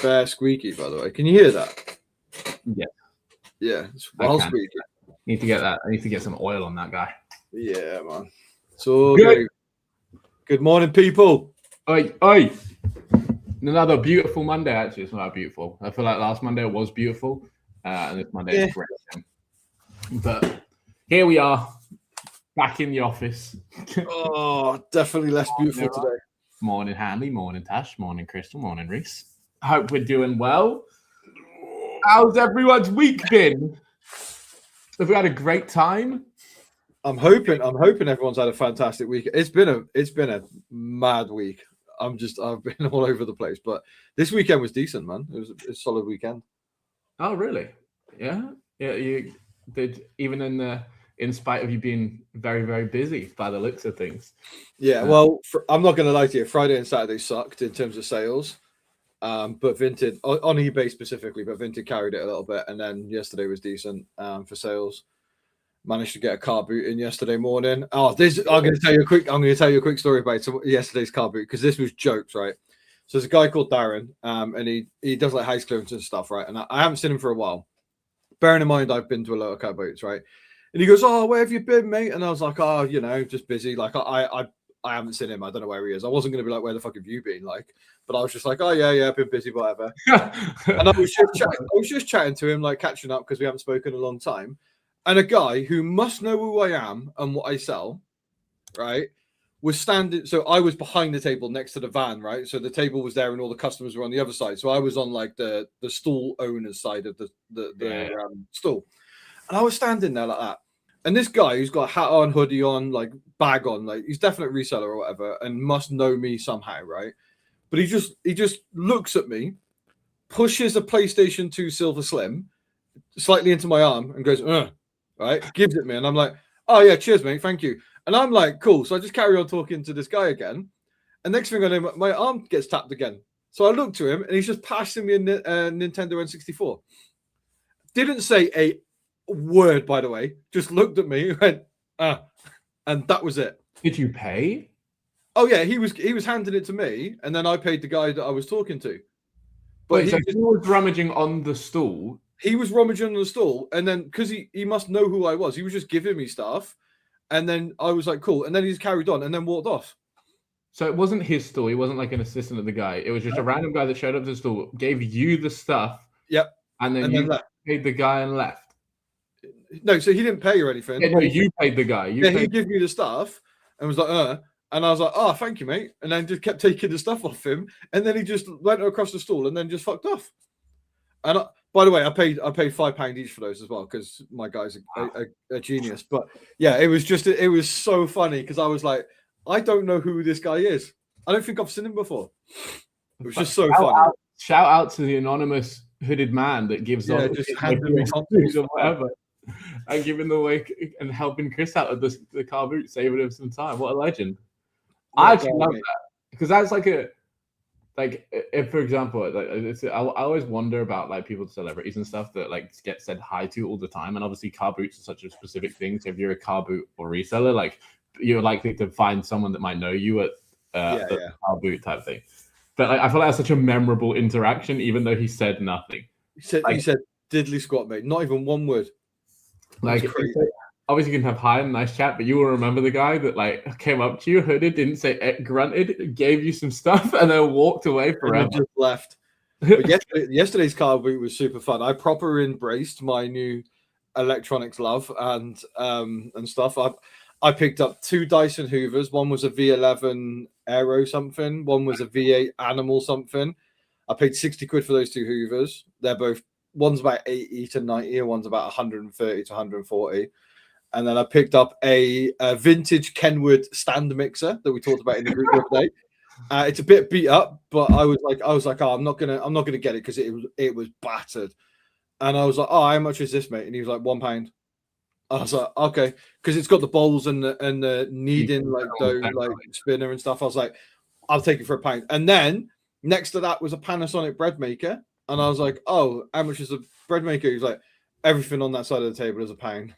bare squeaky, by the way. Can you hear that? Yeah. Yeah, it's well squeaky. Need to get that. I need to get some oil on that guy. Yeah, man. So good morning, people. Oi. Another beautiful Monday. Actually, it's not beautiful. I feel like last Monday was beautiful, and this Monday is great. But here we are, back in the office. Oh, definitely less beautiful today. Morning, Hanley. Morning, Tash. Morning, Crystal. Morning, Reese. Hope we're doing well. How's everyone's week been? Have we had a great time? I'm hoping everyone's had a fantastic week. It's been a mad week. I've been all over the place, but this weekend was decent, man. It was a solid weekend. Oh, really? Yeah. You did, even in spite of you being very, very busy by the looks of things. Yeah. Well, I'm not going to lie to you. Friday and Saturday sucked in terms of sales, but Vinted on eBay specifically, but Vinted carried it a little bit, and then yesterday was decent for sales. Managed to get a car boot in yesterday morning. I'm going to tell you a quick story about yesterday's car boot, because this was jokes, right? So there's a guy called Darren, and he does like house clearance and stuff, right? And I haven't seen him for a while. Bearing in mind, I've been to a lot of car boots, right? And he goes, "Oh, where have you been, mate?" And I was like, "Oh, just busy. Like I haven't seen him. I don't know where he is." I wasn't going to be like, "Where the fuck have you been?" Like, but I was just like, "Oh yeah, I've been busy, whatever." And I was just chatting to him, like catching up, because we haven't spoken in a long time. And a guy who must know who I am and what I sell, right, was standing. So I was behind the table next to the van, right? So the table was there and all the customers were on the other side. So I was on like the stall owner's side of the stall. And I was standing there like that. And this guy who's got a hat on, hoodie on, like bag on, like he's definitely a reseller or whatever, and must know me somehow, right? But he just looks at me, pushes a PlayStation 2 Silver Slim slightly into my arm and goes, right, gives it me, and I'm like, "Oh yeah, cheers, mate, thank you." And I'm like, "Cool." So I just carry on talking to this guy again, and next thing I know, my arm gets tapped again. So I look to him, and he's just passing me a Nintendo N64. Didn't say a word, by the way. Just looked at me, went, and that was it. Did you pay? Oh yeah, he was handing it to me, and then I paid the guy that I was talking to. But he was rummaging on the stool. He was rummaging on the stall, and then because he must know who I was, he was just giving me stuff, and then I was like, "Cool," and then he just carried on and then walked off. So it wasn't his stall. He wasn't like an assistant of the guy. It was just a random guy that showed up to the stall, gave you the stuff. Yep. And then you paid the guy and left. No, so he didn't pay or anything. Yeah, no, you paid the guy. He gave me the stuff and was like, and I was like, "Oh, thank you, mate," and then just kept taking the stuff off him, and then he just went across the stall and then just fucked off. And by the way, I paid £5 each for those as well, because my guy's a genius. But yeah, it was so funny, because I was like, I don't know who this guy is. I don't think I've seen him before. It was just so funny. Shout out to the anonymous hooded man that gives just handing me or whatever, and giving the way and helping Chris out of the car boot, saving him some time. What a legend! I actually love that, because that's like if, for example, I always wonder about like people, celebrities and stuff that like get said hi to all the time, and obviously car boots are such a specific thing. So if you're a car boot or reseller, like you're likely to find someone that might know you at the car boot type thing. But like, I feel like that's such a memorable interaction, even though he said nothing. He said diddly squat, mate. Not even one word. Like, obviously you can have hi and nice chat, but you will remember the guy that like came up to you, hooded, didn't say grunted, gave you some stuff, and then walked away forever. And just left. But yesterday's car boot was super fun. I proper embraced my new electronics love and stuff. I picked up 2 Dyson Hoovers. One was a V11 Aero something. One was a V8 Animal something. I paid 60 quid for those 2 Hoovers. They're both, one's about 80 to 90 and one's about 130 to 140. And then I picked up a vintage Kenwood stand mixer that we talked about in the group the other day. It's a bit beat up, but I was like, "Oh, I'm not gonna get it because it was battered." And I was like, "Oh, how much is this, mate?" And he was like, £1. I was like, "Okay," because it's got the bowls and the kneading like dough, like spinner and stuff. I was like, "I'll take it for £1." And then next to that was a Panasonic bread maker, and I was like, "Oh, how much is a bread maker?" He was like, "Everything on that side of the table is £1."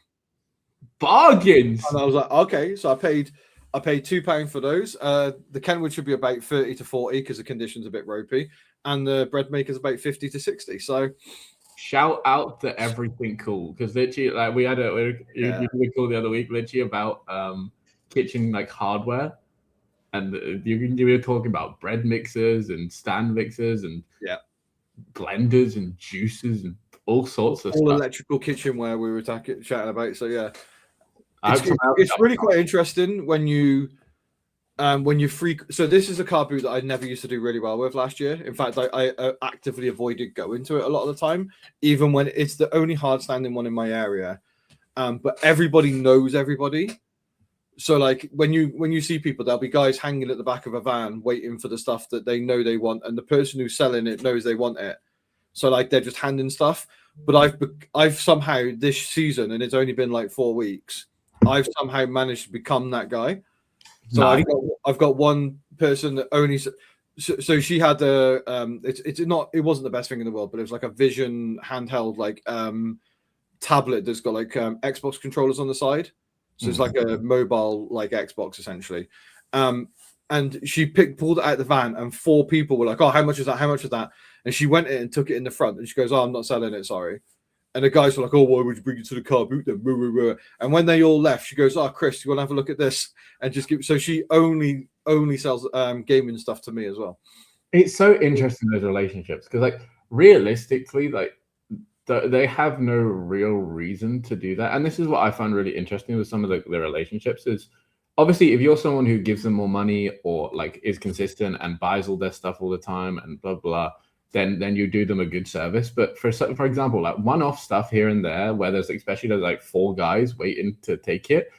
Bargains. And I was like, "Okay," so I paid £2 for those. The Kenwood should be about 30 to 40 because the condition's a bit ropey, and the bread maker's about 50 to 60. So shout out to everything cool, because literally, like, we had a really cool the other week, literally about kitchen like hardware, and you were talking about bread mixers and stand mixers and blenders and juices and all sorts of all stuff. electrical kitchenware we were chatting about. So yeah, it's really quite interesting when you so this is a car boot that I never used to do really well with last year. In fact, I actively avoided going to it a lot of the time, even when it's the only hard standing one in my area. But everybody knows everybody. So like when you see people, there'll be guys hanging at the back of a van waiting for the stuff that they know they want, and the person who's selling it knows they want it. So like they're just handing stuff. But I've somehow this season, and it's only been like 4 weeks, I've somehow managed to become that guy. So nice. I've got one person that only. So she had a it wasn't the best thing in the world, but it was like a Vision handheld like tablet that's got like Xbox controllers on the side. So it's like a mobile like Xbox essentially. And she pulled it out of the van, and 4 people were like, "Oh, how much is that? How much is that?" And she went in and took it in the front, and she goes, "Oh, I'm not selling it, sorry." And the guys were like, "Oh, why would you bring it to the car boot then?" And when they all left, she goes, "Oh, Chris, you want to have a look at this?" And just so she only sells gaming stuff to me as well. It's so interesting, those relationships, because like realistically, like they have no real reason to do that. And this is what I find really interesting with some of the relationships is, obviously, if you're someone who gives them more money or like is consistent and buys all their stuff all the time and blah blah, then you do them a good service. But for example, like one-off stuff here and there, where there's like 4 guys waiting to take it,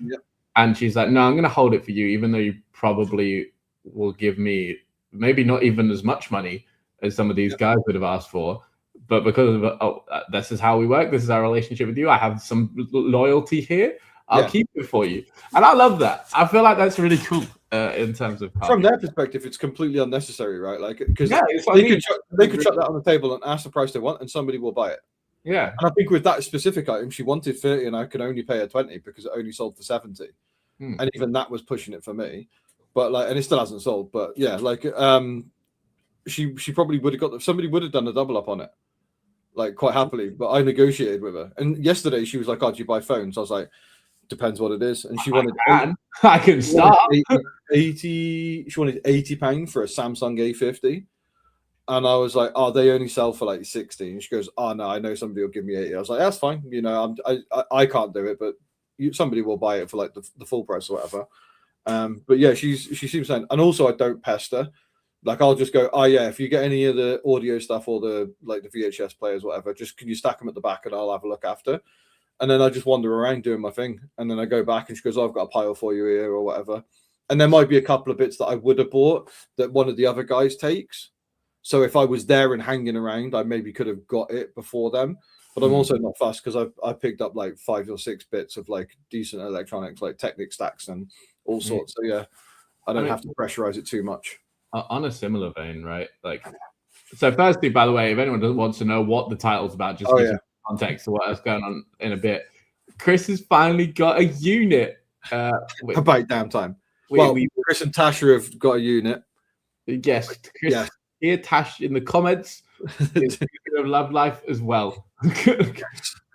and she's like, "No, I'm going to hold it for you, even though you probably will give me maybe not even as much money as some of these guys would have asked for. But because of this is how we work. This is our relationship with you. I have some loyalty here. I'll keep it for you." And I love that. I feel like that's really cool in terms of from their perspective. It's completely unnecessary, right? Like because they could chuck that on the table and ask the price they want, and somebody will buy it. Yeah. And I think with that specific item, she wanted 30, and I could only pay her 20 because it only sold for 70. And even that was pushing it for me. But like, and it still hasn't sold. But yeah, like she probably would have somebody would have done a double up on it, like quite happily. But I negotiated with her. And yesterday she was like, "Oh, do you buy phones?" I was like, "Depends what it is." And she wanted I can start 80. She wanted £80 for a Samsung A50. And I was like, "Oh, they only sell for like 60." And she goes, "Oh no, I know somebody will give me 80." I was like, "That's fine. You know, I can't do it, but somebody will buy it for like the full price or whatever." But yeah, she seems saying, and also I don't pester. Like I'll just go, "Oh yeah, if you get any of the audio stuff or the VHS players, whatever, just can you stack them at the back and I'll have a look after." And then I just wander around doing my thing, and then I go back and she goes, "Oh, I've got a pile for you here or whatever." And there might be a couple of bits that I would have bought that one of the other guys takes. So if I was there and hanging around, I maybe could have got it before them. But I'm also not fussed because I picked up like 5 or 6 bits of like decent electronics, like Technic stacks and all sorts. So yeah, I don't have to pressurize it too much. On a similar vein, right? Like, so firstly, by the way, if anyone wants to know what the title's about, just give some context to what's going on in a bit. Chris has finally got a unit. About damn time. Chris and Tasha have got a unit. Yes, Chris. Here, Tash, in the comments, is of love life as well.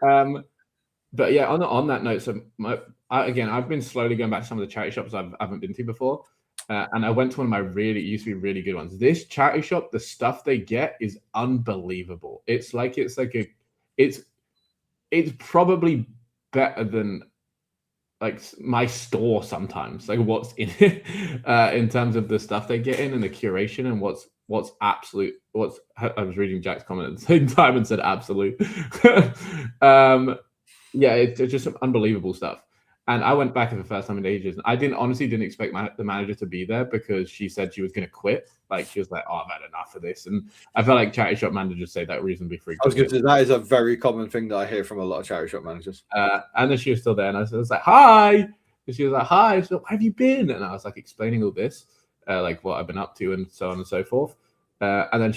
But yeah, on that note, so I've been slowly going back to some of the charity shops I haven't been to before, and I went to one of my used to be really good ones. This charity shop, the stuff they get is unbelievable. It's probably better than like my store sometimes. Like what's in it in terms of the stuff they get in and the curation and what's absolute. I was reading Jack's comment at the same time and said absolute. Yeah, it's just some unbelievable stuff. And I went back for the first time in ages. I honestly didn't expect the manager to be there because she said she was going to quit. Like she was like, "Oh, I've had enough of this." And I felt like charity shop managers say that reasonably frequently. I was going to say that is a very common thing that I hear from a lot of charity shop managers. And then she was still there, and I was like, "Hi," and she was like, "Hi." So, "Where have you been?" And I was like explaining all this, like what I've been up to and so on and so forth. And then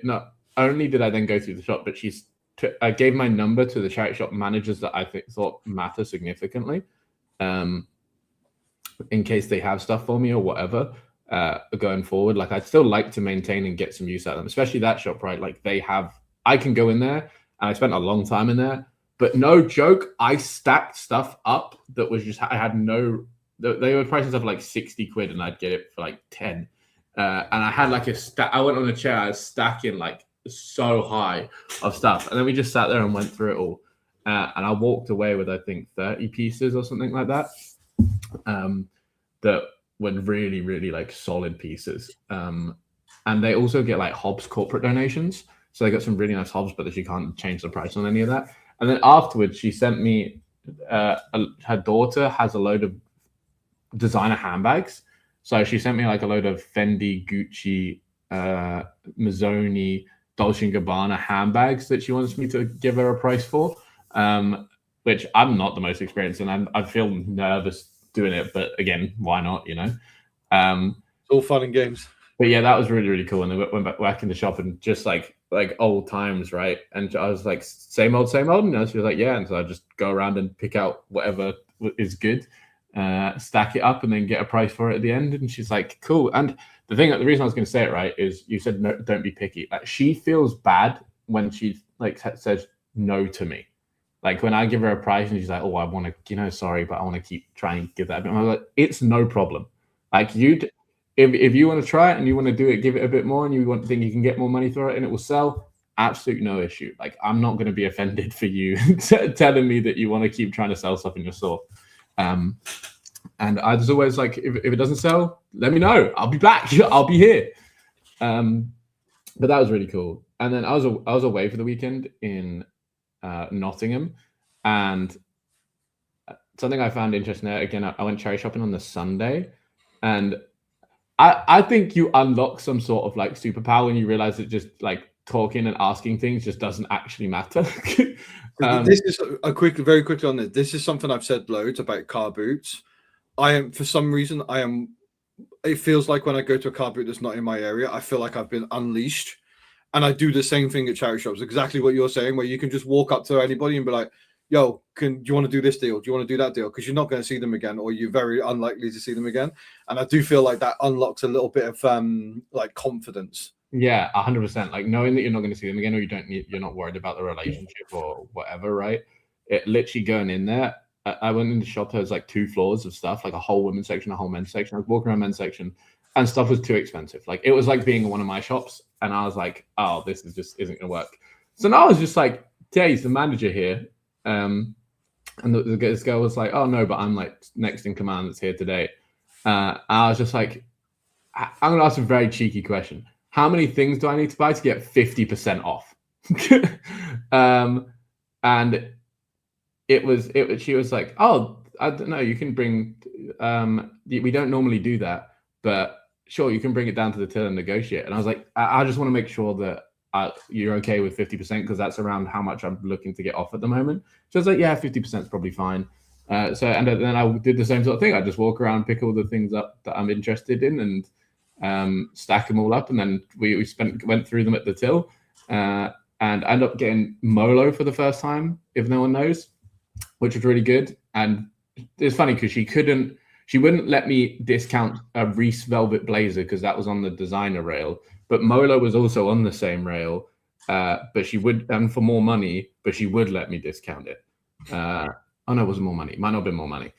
not only did I then go through the shop, but I gave my number to the charity shop managers that I thought matter significantly, in case they have stuff for me or whatever. going forward. Like I'd still like to maintain and get some use out of them, especially that shop, right? Like I can go in there, and I spent a long time in there, but no joke, I stacked stuff up that was just, I had no, they were pricing stuff like 60 quid and I'd get it for like 10. And I had like I went on a chair, I was stacking like so high of stuff. And then we just sat there and went through it all. And I walked away with, I think, 30 pieces or something like that. That were really, really like solid pieces. And they also get like Hobbs corporate donations. So they got some really nice Hobbs, but she can't change the price on any of that. And then afterwards, she sent me, her daughter has a load of designer handbags. So she sent me like a load of Fendi, Gucci, Mazzoni, Dolce & Gabbana handbags that she wants me to give her a price for, which I'm not the most experienced in. I feel nervous doing it, but again, why not, you know? It's all fun and games. But yeah, that was really, really cool. And then went back in the shop and just like old times, right? And I was like, same old, same old. And she was like, yeah. And so I just go around and pick out whatever is good, stack it up, and then get a price for it at the end. And she's like, cool. And the reason I was going to say it, right, is you said no, don't be picky. Like she feels bad when she like says no to me. Like when I give her a price and she's like, oh, I want to, sorry, but I want to keep trying to give that. And I'm like, it's no problem. Like if you want to try it and you want to do it, give it a bit more, and you think you can get more money for it and it will sell, absolute no issue. Like I'm not going to be offended for you telling me that you want to keep trying to sell stuff in your store. And I was always like, if it doesn't sell, let me know. I'll be back. I'll be here. But that was really cool. And then I was away for the weekend in Nottingham, and something I found interesting there. Again, I went cherry shopping on the Sunday, and I think you unlock some sort of like superpower when you realize that just like talking and asking things just doesn't actually matter. This is very quickly on this. This is something I've said loads about car boots. For some reason, it feels like when I go to a car boot that's not in my area, I feel like I've been unleashed. And I do the same thing at charity shops, exactly what you're saying, where you can just walk up to anybody and be like, yo, do you want to do this deal? Do you want to do that deal? Because you're not going to see them again, or you're very unlikely to see them again. And I do feel like that unlocks a little bit of like confidence. Yeah, 100%. Like knowing that you're not going to see them again, or you're not worried about the relationship or whatever, right? It literally going in there. I went in the shop. There was like 2 floors of stuff, like a whole women's section, a whole men's section. I was walking around men's section, and stuff was too expensive. Like it was like being in one of my shops, and I was like, oh, this is just isn't going to work. So now I was just like, Jay's the manager here. And this girl was like, oh no, but I'm like next in command that's here today. I was just like, I'm going to ask a very cheeky question. How many things do I need to buy to get 50% off? And she was like, oh, I don't know, you can bring, we don't normally do that, but sure, you can bring it down to the till and negotiate. And I was like, I just want to make sure that you're okay with 50% because that's around how much I'm looking to get off at the moment. So I was like, yeah, 50% is probably fine. And then I did the same sort of thing. I just walk around, pick all the things up that I'm interested in, and stack them all up. And then we went through them at the till, and I ended up getting Molo for the first time, if no one knows, which was really good. And it's funny because she wouldn't let me discount a Reese Velvet Blazer because that was on the designer rail. But Molo was also on the same rail, but she would, and for more money, but she would let me discount it. Oh no, it wasn't more money. It might not have been more money.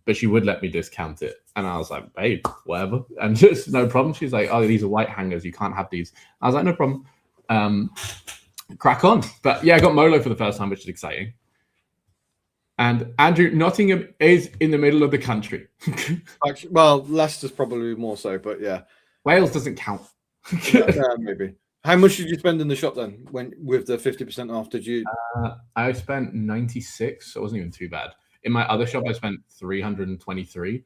But she would let me discount it. And I was like, babe, whatever. And just no problem. She's like, oh, these are white hangers. You can't have these. I was like, no problem. Crack on. But yeah, I got Molo for the first time, which is exciting. And Andrew, Nottingham is in the middle of the country. Actually, well, Leicester's probably more so, but yeah. Wales doesn't count. Yeah, maybe. How much did you spend in the shop then? With the 50% off, did you? I spent 96, so it wasn't even too bad. In my other shop, I spent 323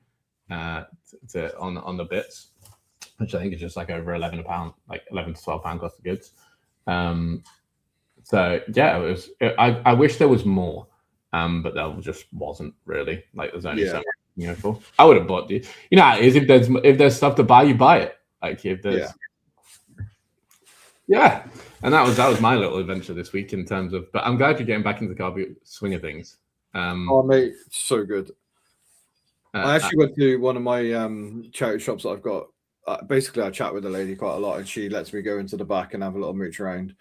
on the bits, which I think is just like over £11 a pound, like 11 to 12 pound cost of goods. So yeah, it was. I wish there was more, but there just wasn't really. Like there's only so much, for. I would have bought the. You know how it is, if there's stuff to buy, you buy it. Like if there's. Yeah, and that was my little adventure this week in terms of. But I'm glad you're getting back into the car boot swing of things. Oh mate, so good. I actually went to one of my charity shops that I've got. Basically, I chat with the lady quite a lot, and she lets me go into the back and have a little mooch around.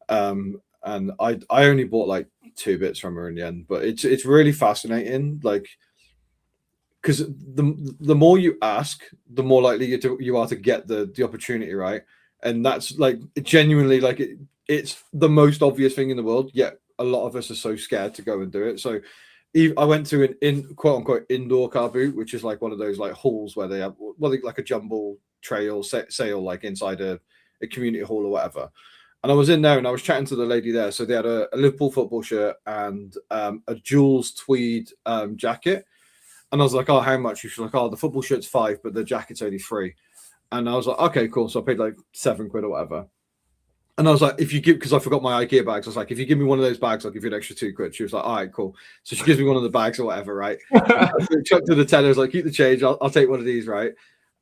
And I only bought like 2 bits from her in the end, but it's really fascinating, like, because the more you ask, the more likely you are to get the opportunity, right? And that's like genuinely like it's the most obvious thing in the world, yet a lot of us are so scared to go and do it. So I went to an quote unquote indoor car boot, which is like one of those like halls where they have like a jumble trail sale like inside a community hall or whatever. And I was in there and I was chatting to the lady there. So they had a Liverpool football shirt and a Jules tweed jacket. And I was like, oh, how much? She was like, oh, the football shirt's 5, but the jacket's only 3. And I was like, okay, cool. So I paid like 7 quid or whatever. And I was like, if you give, because I forgot my IKEA bags, I was like, if you give me one of those bags, I'll give you an extra 2 quid. She was like, all right, cool. So she gives me one of the bags or whatever, right? Chucked to the teller, I was like, keep the change. I'll take one of these, right?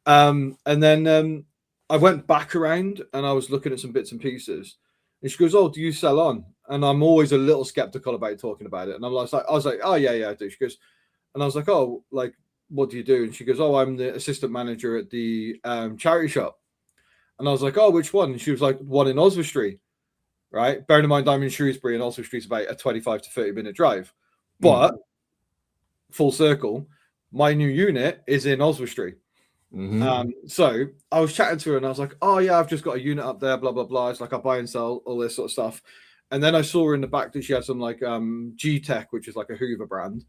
And then I went back around and I was looking at some bits and pieces. And she goes, oh, do you sell on? And I'm always a little skeptical about talking about it. And I was like, oh, yeah, I do. She goes, and I was like, oh, like, what do you do? And she goes, oh, I'm the assistant manager at the charity shop. And I was like, oh, which one? And she was like, one in Oswestry, right? Bearing in mind, I'm in Shrewsbury and Oswestry's about a 25 to 30-minute drive. But full circle, my new unit is in Oswestry. So I was chatting to her and I was like, oh, yeah, I've just got a unit up there, blah, blah, blah. It's like I buy and sell all this sort of stuff. And then I saw her in the back that she had some like G-Tech, which is like a Hoover brand.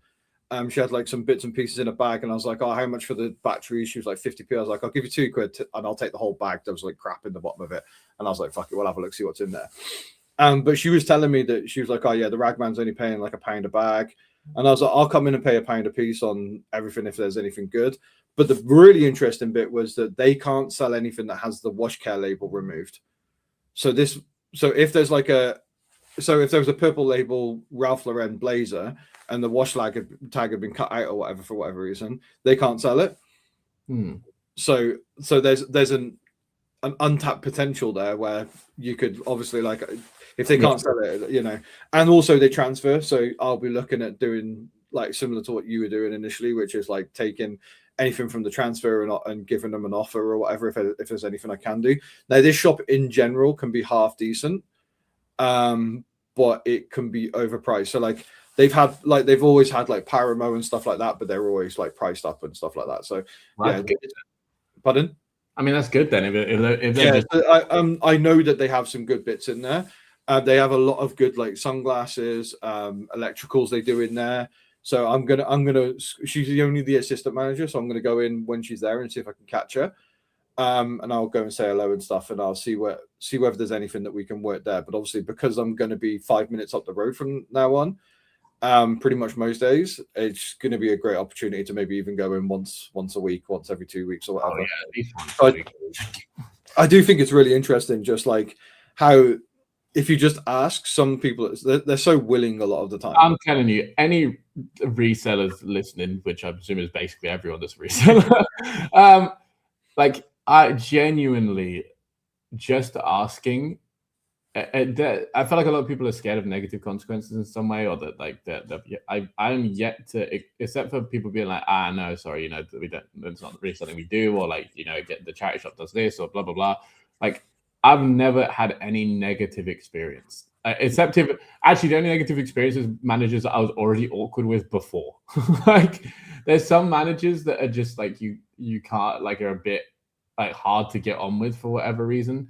She had like some bits and pieces in a bag, and I was like, oh, how much for the batteries? She was like 50p. I was like, I'll give you 2 quid and I'll take the whole bag. There was like crap in the bottom of it. And I was like, fuck it, we'll have a look, see what's in there. But she was telling me that she was like, oh yeah, the ragman's only paying like £1 a bag. And I was like, I'll come in and pay £1 a piece on everything if there's anything good. But the really interesting bit was that they can't sell anything that has the wash care label removed. So if there's like if there was a purple label Ralph Lauren blazer and the wash tag had been cut out or whatever for whatever reason, they can't sell it. So there's an untapped potential there where you could obviously, like, if they can't sell it, you know, and also they transfer. So I'll be looking at doing like similar to what you were doing initially, which is like taking anything from the transfer and giving them an offer or whatever if there's anything I can do. Now this shop in general can be half decent, but it can be overpriced. So like they've always had like Paramo and stuff like that, but they're always like priced up and stuff like that. So yeah, pardon. I mean, that's good then. I know that they have some good bits in there. They have a lot of good like sunglasses, electricals they do in there. So I'm gonna. She's only the assistant manager, so I'm gonna go in when she's there and see if I can catch her. And I'll go and say hello and stuff, and I'll see whether there's anything that we can work there. But obviously, because I'm going to be 5 minutes up the road from now on, pretty much most days, it's going to be a great opportunity to maybe even go in once a week, once every 2 weeks or whatever. Oh, yeah, I do think it's really interesting, just like how if you just ask some people, they're so willing a lot of the time. I'm telling you, any resellers listening, which I presume is basically everyone that's a reseller, like I genuinely just asking. I feel like a lot of people are scared of negative consequences in some way, or that I'm yet to, except for people being like, no, sorry, you know, we don't, it's not really something we do, or like, you know, get the charity shop does this or blah blah blah. Like I've never had any negative experience, except if actually the only negative experience is managers that I was already awkward with before. Like there's some managers that are just like you can't, like, are a bit like hard to get on with for whatever reason.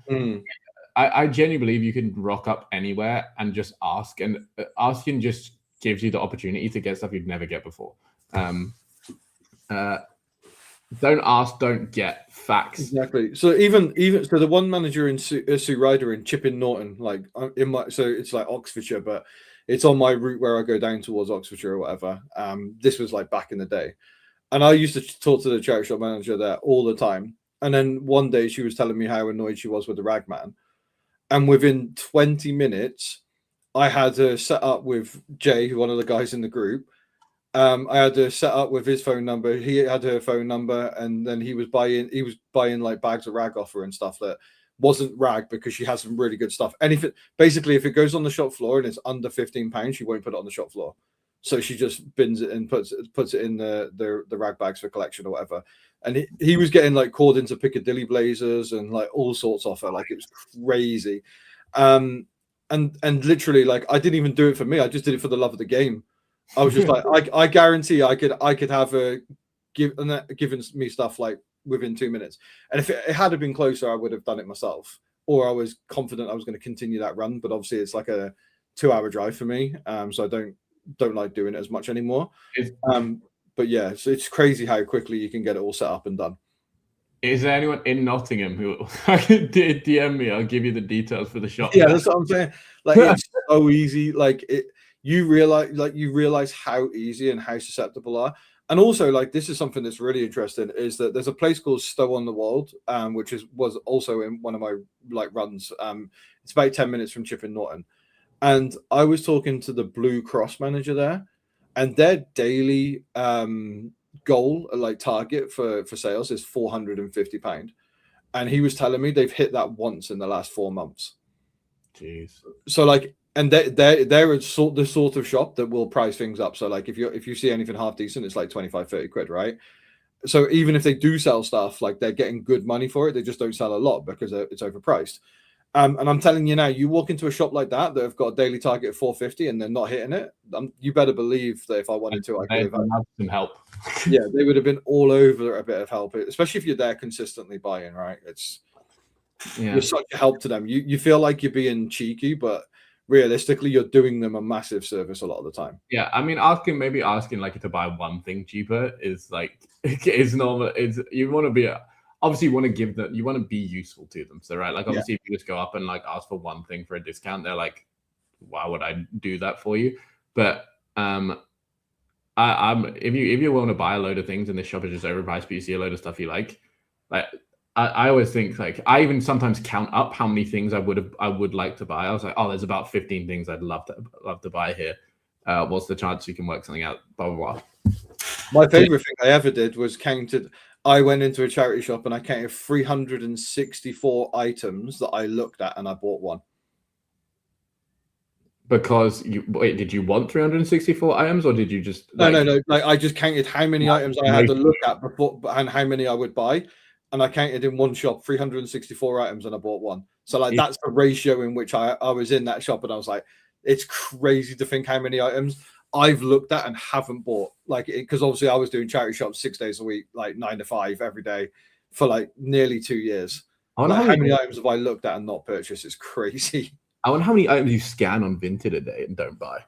I genuinely believe you can rock up anywhere and just ask, and asking just gives you the opportunity to get stuff you'd never get before. Don't ask, don't get. Facts. Exactly. So even so, the one manager in Sue Ryder in Chipping Norton, like so it's like Oxfordshire, but it's on my route where I go down towards Oxfordshire or whatever. This was like back in the day, and I used to talk to the charity shop manager there all the time. And then one day she was telling me how annoyed she was with the ragman. And within 20 minutes, I had to set up with Jay, one of the guys in the group. I had to set up with his phone number. He had her phone number, and then he was buying like bags of rag off her and stuff that wasn't rag, because she has some really good stuff. And basically, if it goes on the shop floor and it's under £15, she won't put it on the shop floor. So she just bins it and puts it in the rag bags for collection or whatever. And he was getting like called into Piccadilly blazers and like all sorts of her. Like it was crazy. And literally, like, I didn't even do it for me. I just did it for the love of the game. I was just like, I guarantee I could have her given me stuff like within 2 minutes. And if it had been closer, I would have done it myself, or I was confident I was going to continue that run. But obviously, it's like a 2-hour drive for me, so I don't like doing it as much anymore. But yeah, so it's crazy how quickly you can get it all set up and done. Is there anyone in Nottingham who DM me? I'll give you the details for the shop. Yeah, that's what I'm saying. Like it's so easy. Like you realize how easy and how susceptible are. And also, like, this is something that's really interesting, is that there's a place called Stow on the Wold, which was also in one of my like runs. It's about 10 minutes from Chipping Norton. And I was talking to the Blue Cross manager there, and their daily goal, like target for sales, is £450. And he was telling me they've hit that once in the last 4 months. Jeez. So like, and they're the sort of shop that will price things up. So like, if you see anything half decent, it's like 25-30 quid, right? So even if they do sell stuff, like, they're getting good money for it, they just don't sell a lot because it's overpriced. And I'm telling you now, you walk into a shop like that have got a daily target of 450 and they're not hitting it, you better believe that if I wanted to, I could have had some help. Yeah, they would have been all over a bit of help, especially if you're there consistently buying, right? You're such a help to them. You feel like you're being cheeky, but realistically, you're doing them a massive service a lot of the time. Yeah, I mean, asking like to buy one thing cheaper is like is normal. You want to be obviously you want to give them, you want to be useful to them. So right, like obviously if you just go up and like ask for one thing for a discount, they're like, why would I do that for you? But I'm if you want to buy a load of things and this shop is just overpriced, but you see a load of stuff you like I always think, like, I even sometimes count up how many things I would like to buy. I was like, oh, there's about 15 things I'd love to buy here. What's the chance we can work something out? Blah blah blah. My favorite thing I ever did was counted. I went into a charity shop and I counted 364 items that I looked at and I bought one. Because did you want 364 items, or did you just no? Like, I just counted how many items I had to look at before and how many I would buy. And I counted in one shop 364 items and I bought one. So like that's the ratio in which I was in that shop, and I was like, it's crazy to think how many items I've looked at and haven't bought. Like, because obviously I was doing charity shops 6 days a week, like 9 to 5 every day for like nearly 2 years. Like, how many items have I looked at and not purchased? It's crazy. I wonder how many items you scan on Vinted a day and don't buy.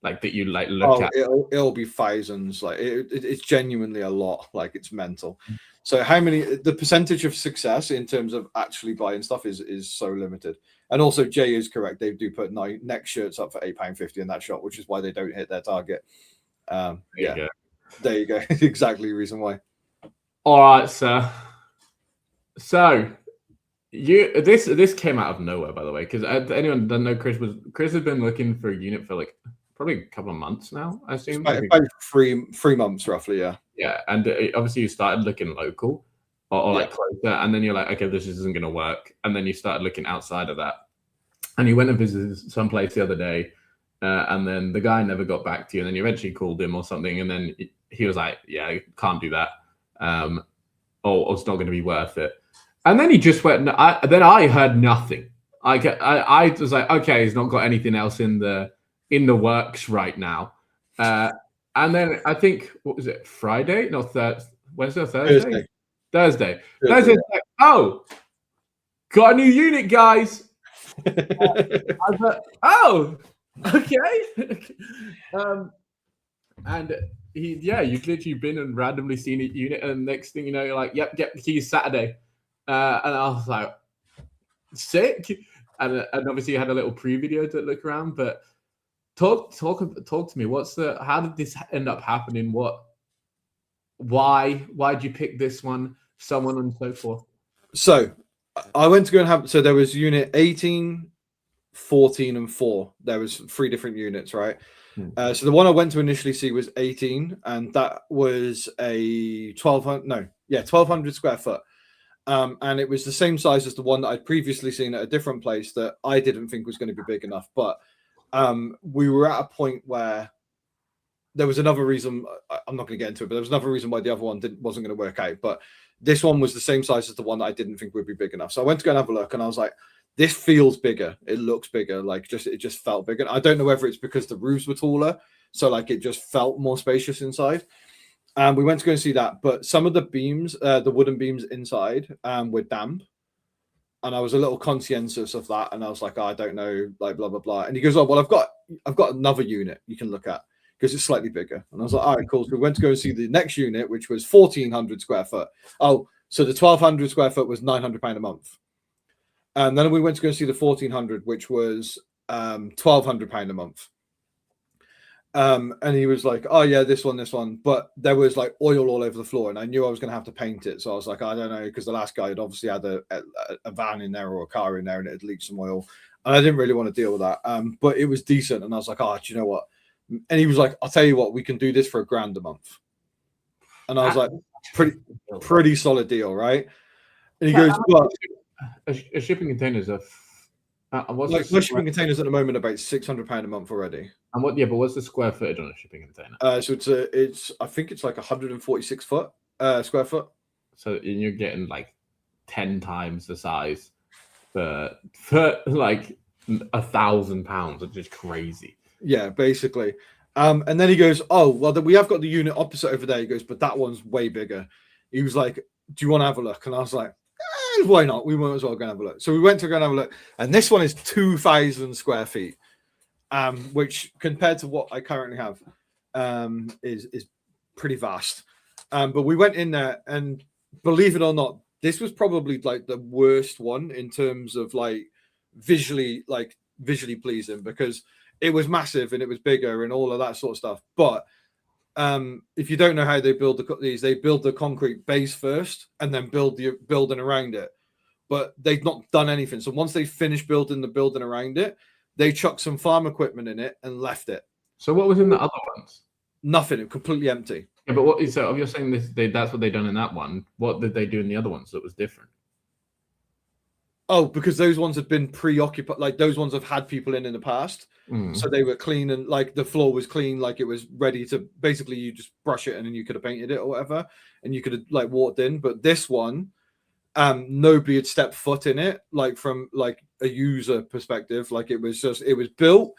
Like that you like look at. It'll be thousands. Like it's genuinely a lot. Like it's mental. So the percentage of success in terms of actually buying stuff is so limited. And also Jay is correct. They do put neck shirts up for £8.50 in that shop, which is why they don't hit their target. There you go. Exactly the reason why. All right, sir. So this came out of nowhere, by the way, because anyone doesn't know, Chris has been looking for a unit for like probably a couple of months now, I assume. About 3 months roughly, yeah. Yeah, and obviously you started looking local or like closer, and then you're like, okay, this isn't going to work. And then you started looking outside of that. And you went and visited someplace the other day, and then the guy never got back to you, and then you eventually called him or something, and then he was like, yeah, can't do that. Or it's not going to be worth it. And then he just went, then I heard nothing. I was like, okay, he's not got anything else in the works right now. And then I think, what was it, Friday? No, Wednesday or Thursday? Thursday. Thursday. Like, oh, got a new unit, guys. I was like, oh, okay. And you've literally been and randomly seen a unit, and next thing you know, you're like, yep, get the keys Saturday. And I was like, sick. And obviously you had a little pre-video to look around, but talk to me. How did this end up happening? Why'd you pick this one, so on and so forth? So I went to go and have, so there was unit 18, 14 and 4. There was 3 different units, right? So the one I went to initially see was 18, and that was a 1200 square foot. And it was the same size as the one that I'd previously seen at a different place that I didn't think was going to be big enough. But we were at a point where there was another reason. I'm not going to get into it, but there was another reason why the other one wasn't going to work out. But this one was the same size as the one that I didn't think would be big enough. So I went to go and have a look, and I was like, this feels bigger. It looks bigger. Like it just felt bigger. I don't know whether it's because the roofs were taller, so like it just felt more spacious inside. And we went to go and see that, but some of the beams, the wooden beams inside, were damp. And I was a little conscientious of that, and I was like, oh, I don't know, like blah blah blah. And he goes, oh well, I've got another unit you can look at because it's slightly bigger. And I was like, all right, cool. So we went to go and see the next unit, which was 1,400 square foot. Oh, so the 1,200 square foot was £900 a month. And then we went to go see the 1,400, which was £1,200 a month. And he was like, oh yeah, this one, but there was like oil all over the floor, and I knew I was going to have to paint it. So I was like, I don't know, because the last guy had obviously had a van in there or a car in there, and it had leaked some oil, and I didn't really want to deal with that. But it was decent, and I was like, oh, do you know what? And he was like, I'll tell you what, we can do this for £1,000 a month. And I was like, pretty solid deal, right? And he goes, well, a shipping containers are. Like shipping containers at the moment about £600 a month already. And what? Yeah, but what's the square footage on a shipping container? So it's I think it's like 146 square foot. So you're getting like 10 times the size for like £1,000, which is crazy. Yeah, basically. And then he goes, oh well, we have got the unit opposite over there. He goes, but that one's way bigger. He was like, do you want to have a look? And I was like, why not? We might as well go and have a look. So we went to go and have a look, and this one is 2,000 square feet, which compared to what I currently have, is pretty vast. But we went in there, and believe it or not, this was probably like the worst one in terms of like visually pleasing, because it was massive and it was bigger and all of that sort of stuff. But if you don't know how they build these, they build the concrete base first and then build the building around it. But they've not done anything. So once they finished building the building around it, they chucked some farm equipment in it and left it. So what was in the other ones? Nothing. Completely empty. Yeah, but what? So if you're saying that's what they done in that one, what did they do in the other ones that was different? Oh, because those ones have been preoccupied. Like those ones have had people in the past. So they were clean, and like the floor was clean, like it was ready to basically you just brush it and then you could have painted it or whatever, and you could have like walked in. But this one, nobody had stepped foot in it, like from like a user perspective. Like it was built,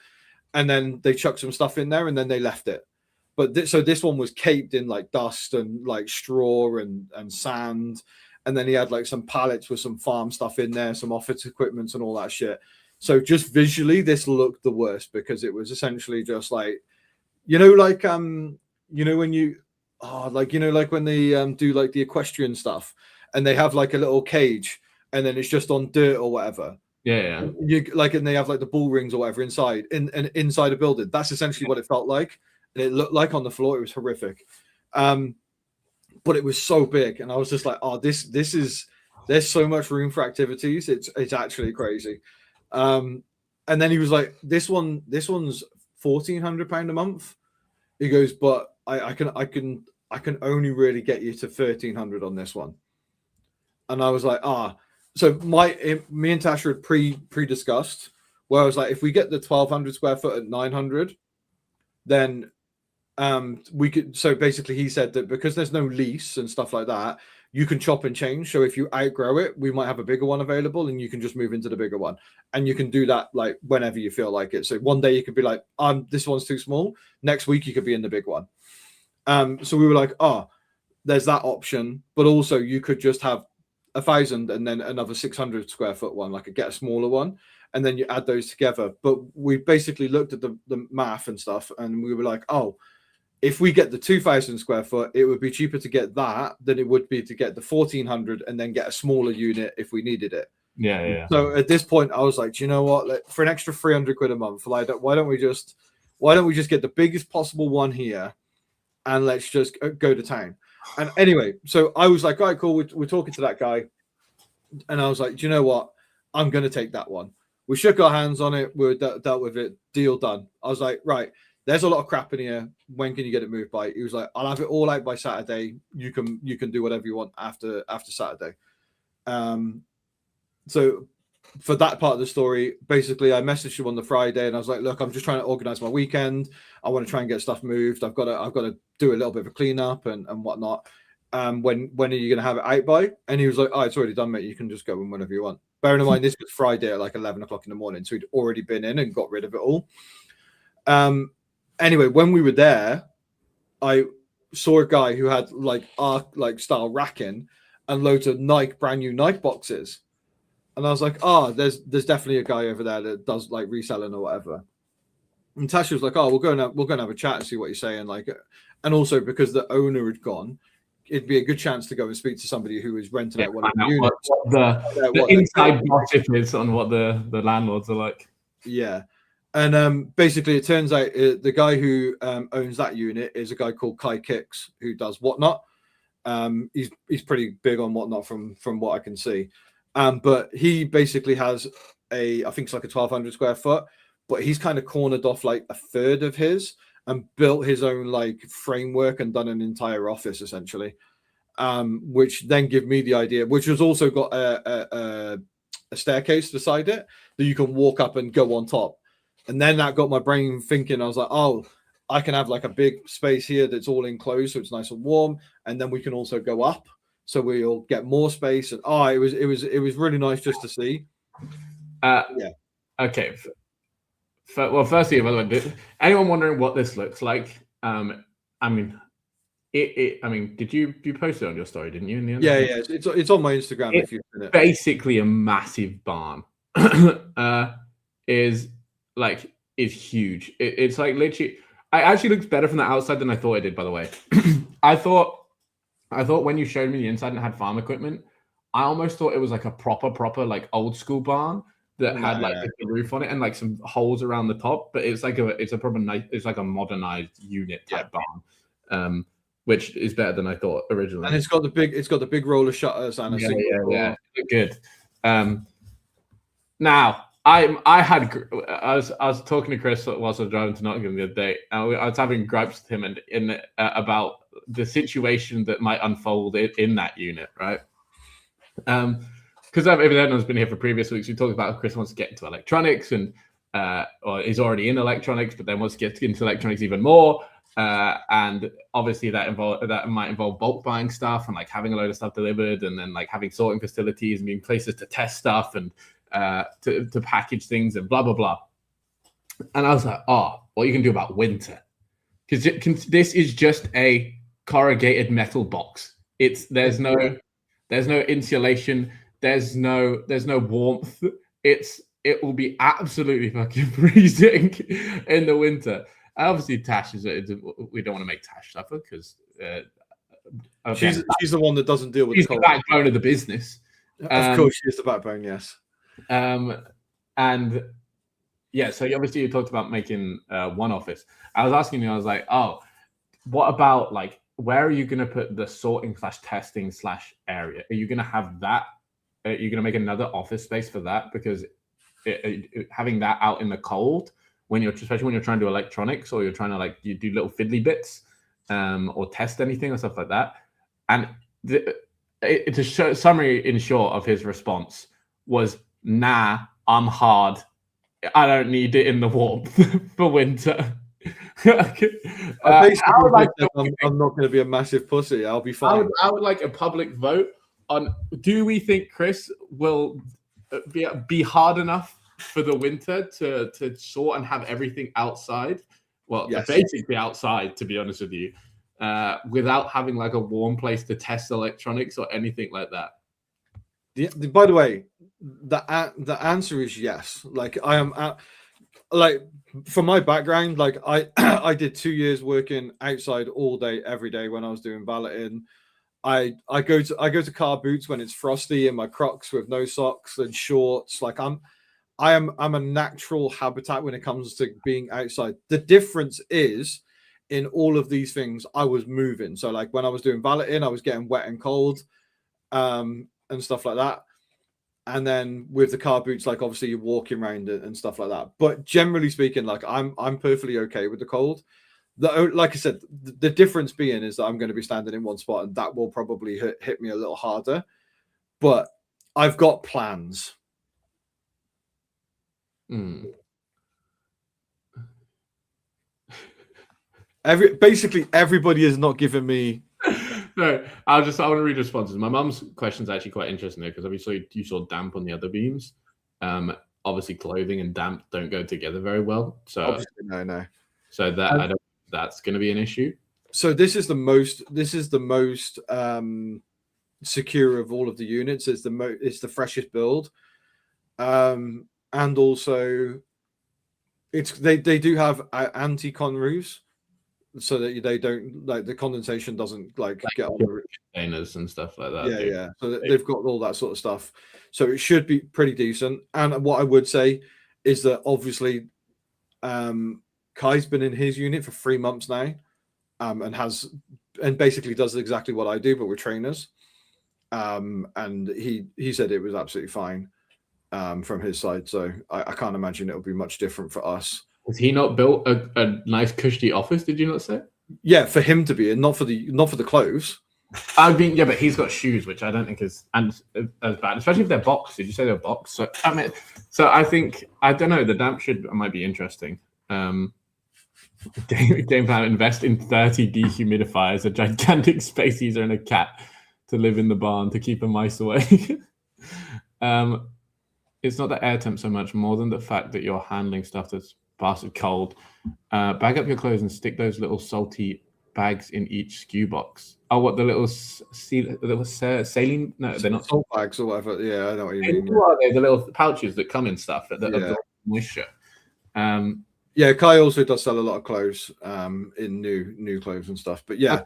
and then they chucked some stuff in there and then they left it. But so this one was caped in like dust and like straw and sand, and then he had like some pallets with some farm stuff in there, some office equipment and all that shit. So just visually, this looked the worst because it was essentially just like, like when you, like when they do like the equestrian stuff, and they have like a little cage, and then it's just on dirt or whatever. Yeah. You like, and they have like the bull rings or whatever inside a building. That's essentially what it felt like, and it looked like on the floor. It was horrific, but it was so big, and I was just like, oh, this is. There's so much room for activities. It's actually crazy. And then he was like, this one's £1,400 a month. He goes, but I can only really get you to 1,300 on this one. And I was like, so me and Tasha had pre-discussed where I was like, if we get the 1,200 square foot at 900, then we could. So basically he said that because there's no lease and stuff like that, you can chop and change. So if you outgrow it, we might have a bigger one available, and you can just move into the bigger one. And you can do that like whenever you feel like it. So one day you could be like, this one's too small. Next week you could be in the big one. So we were like, there's that option, but also you could just have 1,000 and then another 600 square foot one, like get a smaller one, and then you add those together. But we basically looked at the math and stuff, and we were like, if we get the 2,000 square foot, it would be cheaper to get that than it would be to get the 1,400 and then get a smaller unit if we needed it. Yeah. So at this point, I was like, do you know what? For an extra £300 a month, like, why don't we just get the biggest possible one here, and let's just go to town. And anyway, so I was like, all right, cool. We're talking to that guy, and I was like, do you know what? I'm going to take that one. We shook our hands on it. We dealt with it. Deal done. I was like, right. There's a lot of crap in here. When can you get it moved by? He was like, I'll have it all out by Saturday. You can do whatever you want after Saturday. So for that part of the story, basically, I messaged him on the Friday, and I was like, "Look, I'm just trying to organize my weekend. I want to try and get stuff moved. I've got to do a little bit of a cleanup and whatnot. When are you going to have it out by?" And he was like, "Oh, it's already done, mate. You can just go in whenever you want." Bearing in mind, this was Friday at like 11 o'clock in the morning, so he'd already been in and got rid of it all. Anyway, when we were there, I saw a guy who had like arc like style racking and loads of brand new Nike boxes. And I was like, there's definitely a guy over there that does like reselling or whatever. And Tasha was like, we'll go and have a chat and see what you're saying. Like, and also because the owner had gone, it'd be a good chance to go and speak to somebody who is renting out one of the units. The inside gossip is on what the landlords are like. Yeah. And basically, it turns out the guy who owns that unit is a guy called Kai Kicks, who does Whatnot. He's pretty big on Whatnot from what I can see. But he basically has I think it's like a 1,200 square foot, but he's kind of cornered off like a third of his and built his own like framework and done an entire office essentially. Which then give me the idea, which has also got a staircase beside it that you can walk up and go on top. And then that got my brain thinking. I was like, I can have like a big space here that's all enclosed, so it's nice and warm. And then we can also go up, so we'll get more space. And it was really nice just to see. Yeah. Okay. Well, firstly, by the way, anyone wondering what this looks like? I mean, did you post it on your story? Didn't you? In the end? Yeah. It's on my Instagram. If you've seen it. Basically, a massive barn. is huge. It's like literally. It actually looks better from the outside than I thought it did. By the way, I thought when you showed me the inside and it had farm equipment, I almost thought it was like a proper like old school barn that had like the roof on it and like some holes around the top. But it's like it's like a modernized unit type barn, which is better than I thought originally. And it's got the big roller shutters and a single door. Good. Now. I was talking to Chris whilst I was driving to Nottingham the other day, and I was having gripes with him about the situation that might unfold in that unit, right? Because if anyone's been here for previous weeks, we talked about how Chris wants to get into electronics and or is already in electronics, but then wants to get into electronics even more. And obviously that might involve bulk buying stuff and like having a load of stuff delivered, and then like having sorting facilities and being places to test stuff and to package things and blah blah blah. And I was like, what you can do about winter, because this is just a corrugated metal box. There's no insulation, there's no warmth. It will be absolutely fucking freezing in the winter. Obviously Tash we don't want to make Tash suffer because she's the one that doesn't deal with she's the backbone of the business. Of course she is the backbone, yes. And yeah, so obviously you talked about making one office. I was asking you, I was like, what about like, where are you going to put the sorting / testing / area? Are you going to have that? Are you going to make another office space for that? Because having that out in the cold, especially when you're trying to do electronics or you're trying to like you do little fiddly bits or test anything or stuff like that. And it's a summary in short of his response was, nah, I'm hard. I don't need it in the warmth for winter. I'm not going to be a massive pussy. I'll be fine. I would like a public vote on, do we think Chris will be hard enough for the winter to sort and have everything outside? Well, yes. Basically outside, to be honest with you, without having like a warm place to test electronics or anything like that. By the way, the answer is yes. Like I am like, from my background, like I did 2 years working outside all day, every day when I was doing valeting. I go to car boots when it's frosty in my Crocs with no socks and shorts. Like I'm a natural habitat when it comes to being outside. The difference is in all of these things, I was moving. So like when I was doing valeting, I was getting wet and cold, and stuff like that. And then with the car boots, like obviously you're walking around and stuff like that. But generally speaking, like I'm perfectly okay with the cold. Like I said, the difference being is that I'm going to be standing in one spot, and that will probably hit me a little harder. But I've got plans. Mm. Basically everybody is not giving me. No, I want to read responses. My mum's question is actually quite interesting because obviously you saw damp on the other beams. Obviously clothing and damp don't go together very well. So Obviously, no. So that I don't. That's going to be an issue. So this is the most secure of all of the units. It's the freshest build, and also they do have anti-con roofs, so that they don't like the condensation doesn't get on the roof. Containers and stuff like that. Yeah. So they've got all that sort of stuff. So it should be pretty decent. And what I would say is that obviously, Kai's been in his unit for 3 months now, and basically does exactly what I do, but with trainers. And he said it was absolutely fine from his side. So I can't imagine it'll be much different for us. Has he not built a nice cushy office? Did you not say? Yeah, for him to be in, not for the clothes. I mean, yeah, but he's got shoes, which I don't think is as bad, especially if they're boxed. Did you say they're boxed? So I think I don't know. The damp might be interesting. Game plan: invest in 30 dehumidifiers, a gigantic space heater, and a cat to live in the barn to keep the mice away. It's not the air temp so much, more than the fact that you're handling stuff that's bastard cold. Bag up your clothes and stick those little salty bags in each SKU box. Oh, what, the little saline? No, they're not salt bags or whatever. Yeah, I know what you mean. What are they? The little pouches that come in stuff that absorb moisture. Yeah, Kai also does sell a lot of clothes in new clothes and stuff. But yeah,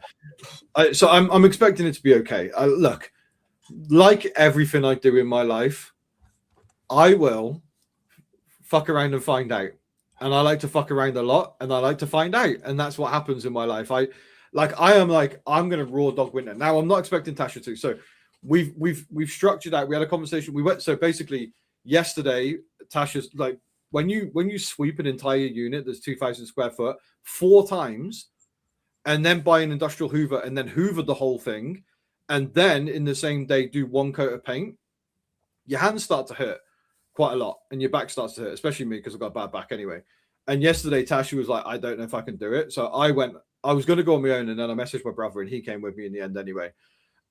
so I'm expecting it to be okay. Look, like everything I do in my life, I will fuck around and find out. And I like to fuck around a lot, and I like to find out, and that's what happens in my life. I'm gonna raw dog winter. Now I'm not expecting Tasha to. So we've structured out. We had a conversation. So basically yesterday, Tasha's like, when you sweep an entire unit that's 2,000 square foot 4 times, and then buy an industrial hoover and then hoover the whole thing, and then in the same day do 1 coat of paint, your hands start to hurt quite a lot, and your back starts to hurt, especially me because I've got a bad back anyway. And yesterday, Tasha was like, I don't know if I can do it. So I was going to go on my own, and then I messaged my brother, and he came with me in the end anyway.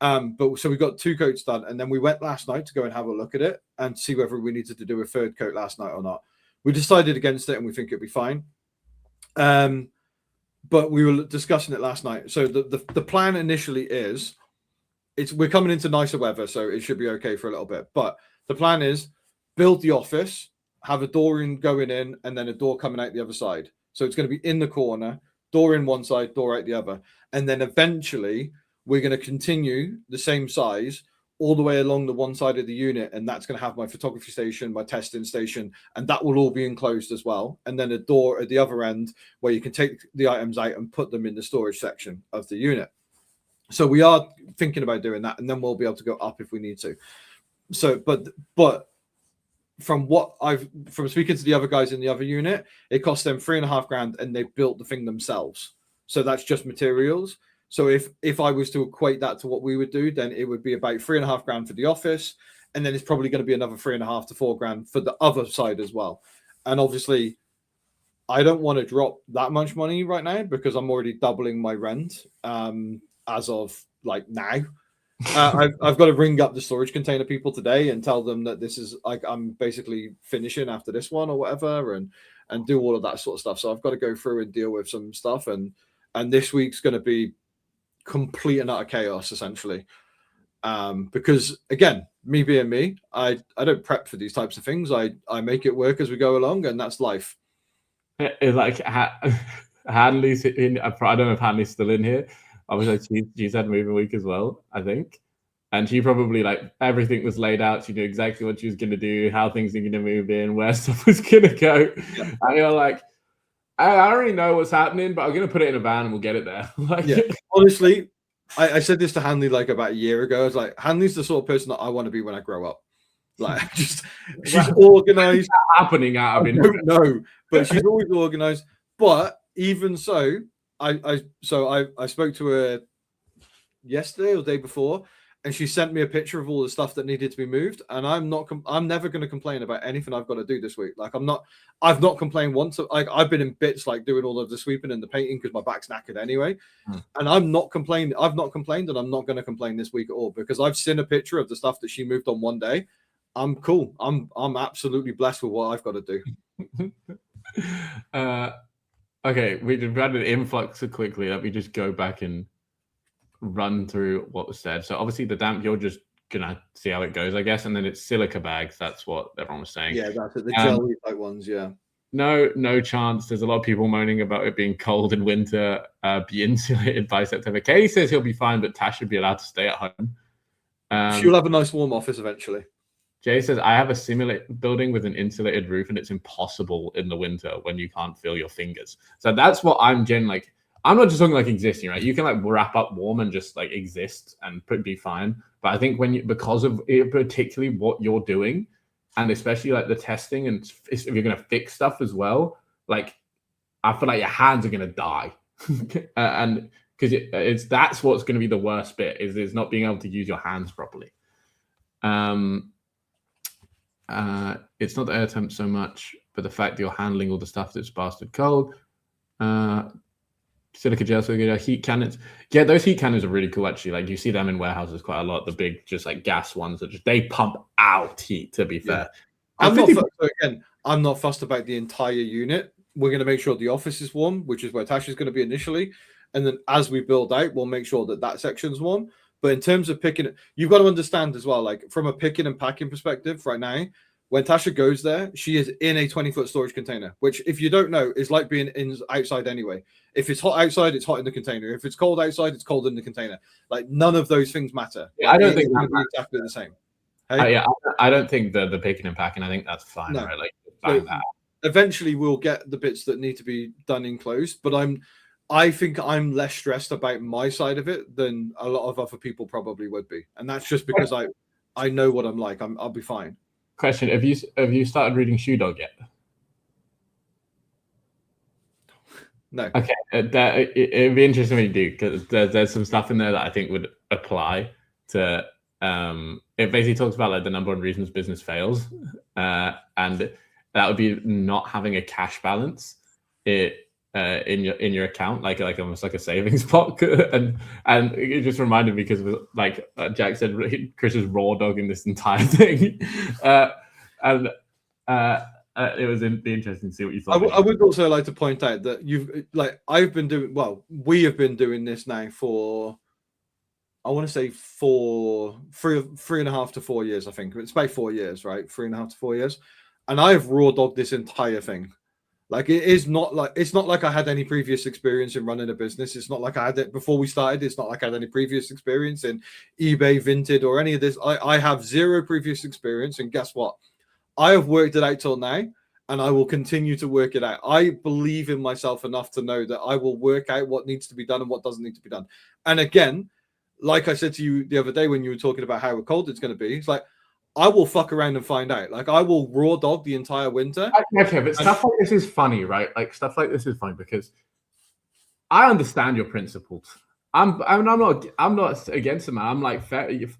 But so we got 2 coats done, and then we went last night to go and have a look at it and see whether we needed to do a 3rd coat last night or not. We decided against it, and we think it'll be fine. But we were discussing it last night. So the plan initially is, we're coming into nicer weather, so it should be okay for a little bit. But the plan is build the office, have a door going in, and then a door coming out the other side. So it's going to be in the corner, door in one side, door out the other. And then eventually we're going to continue the same size all the way along the one side of the unit. And that's going to have my photography station, my testing station, and that will all be enclosed as well. And then a door at the other end where you can take the items out and put them in the storage section of the unit. So we are thinking about doing that, and then we'll be able to go up if we need to. So, but from speaking to the other guys in the other unit, it cost them $3,500, and they built the thing themselves. So that's just materials. So if I was to equate that to what we would do, then it would be about $3,500 for the office, and then it's probably going to be another $3,500 to $4,000 for the other side as well. And obviously, I don't want to drop that much money right now because I'm already doubling my rent as of like now. I've got to ring up the storage container people today and tell them that this is like I'm basically finishing after this one or whatever, and do all of that sort of stuff. So I've got to go through and deal with some stuff, and this week's going to be complete and utter chaos essentially, because again, me being me, I don't prep for these types of things. I make it work as we go along, and that's life. Like Hanley's in. I don't know if Hanley's still in here. Obviously, she's had moving week as well, I think. And she probably, like, everything was laid out. She knew exactly what she was going to do, how things were going to move in, where stuff was going to go. Yeah. And you're like, I already know what's happening, but I'm going to put it in a van and we'll get it there. Like, yeah. Honestly, I said this to Hanley like about a year ago. I was like, Hanley's the sort of person that I want to be when I grow up. Like, just she's organized. Happening out of it. No, but she's always organized. But even so, I spoke to her yesterday or the day before, and she sent me a picture of all the stuff that needed to be moved. And I'm never going to complain about anything I've got to do this week. Like I've not complained once. Like I've been in bits like doing all of the sweeping and the painting because my back's knackered anyway. And I'm not complaining. I've not complained, and I'm not going to complain this week at all because I've seen a picture of the stuff that she moved on one day. I'm cool. I'm absolutely blessed with what I've got to do. Okay, we had an influx so quickly. Let me just go back and run through what was said. So obviously the damp, you're just gonna see how it goes, I guess, and then it's silica bags. That's what everyone was saying. Yeah, that's it. The jelly type ones. Yeah. No chance. There's a lot of people moaning about it being cold in winter. Be insulated by September. Katie says he'll be fine, but Tash should be allowed to stay at home. She'll have a nice warm office eventually. Jay says, I have a simulated building with an insulated roof, and it's impossible in the winter when you can't feel your fingers. So that's what I'm like. I'm not just talking like existing, right? You can like wrap up warm and just like exist and be fine. But I think because of it, particularly what you're doing, and especially like the testing, and if you're going to fix stuff as well, like I feel like your hands are going to die. And because that's what's going to be the worst bit is not being able to use your hands properly. It's not the air temp so much, but the fact that you're handling all the stuff that's bastard cold. Silica gel, so heat cannons. Yeah, those heat cannons are really cool actually. Like you see them in warehouses quite a lot. The big, just like gas ones that they pump out heat. To be fair, I'm not fussed about the entire unit. We're going to make sure the office is warm, which is where Tash is going to be initially, and then as we build out, we'll make sure that section's warm. But in terms of picking it, you've got to understand as well, like from a picking and packing perspective right now, when Tasha goes there, she is in a 20-foot storage container, which if you don't know, is like being outside anyway. If it's hot outside, it's hot in the container. If it's cold outside, it's cold in the container. Like none of those things matter. Yeah, I don't think it's exactly the same. Hey? I don't think the picking and packing, I think that's fine, right? Like so eventually we'll get the bits that need to be done enclosed, but I think I'm less stressed about my side of it than a lot of other people probably would be. And that's just because I know what I'm like. I'll be fine. Question: Have you started reading Shoe Dog yet? No. Okay, it'd be interesting when you do, because there's some stuff in there that I think would apply to. It basically talks about like the number one reasons business fails, and that would be not having a cash balance. In your account, like almost like a savings pot, and it just reminded me because like Jack said, Chris is raw dogging this entire thing, and it was interesting to see what you thought. I would also like to point out that we have been doing this now for, I want to say for 3.5 to 4 years. I think it's about 4 years, right? 3.5 to 4 years, and I have raw dogged this entire thing. Like it's not like I had any previous experience in running a business. It's not like I had it before we started. It's not like I had any previous experience in eBay, Vinted, or any of this. I have zero previous experience, and guess what? I have worked it out till now, and I will continue to work it out. I believe in myself enough to know that I will work out what needs to be done and what doesn't need to be done. And again, like I said to you the other day when you were talking about how cold it's going to be, it's like, I will fuck around and find out. Like I will raw dog the entire winter. Okay, but stuff like this is funny, right? Like stuff like this is funny because I understand your principles. I'm not against them. I'm like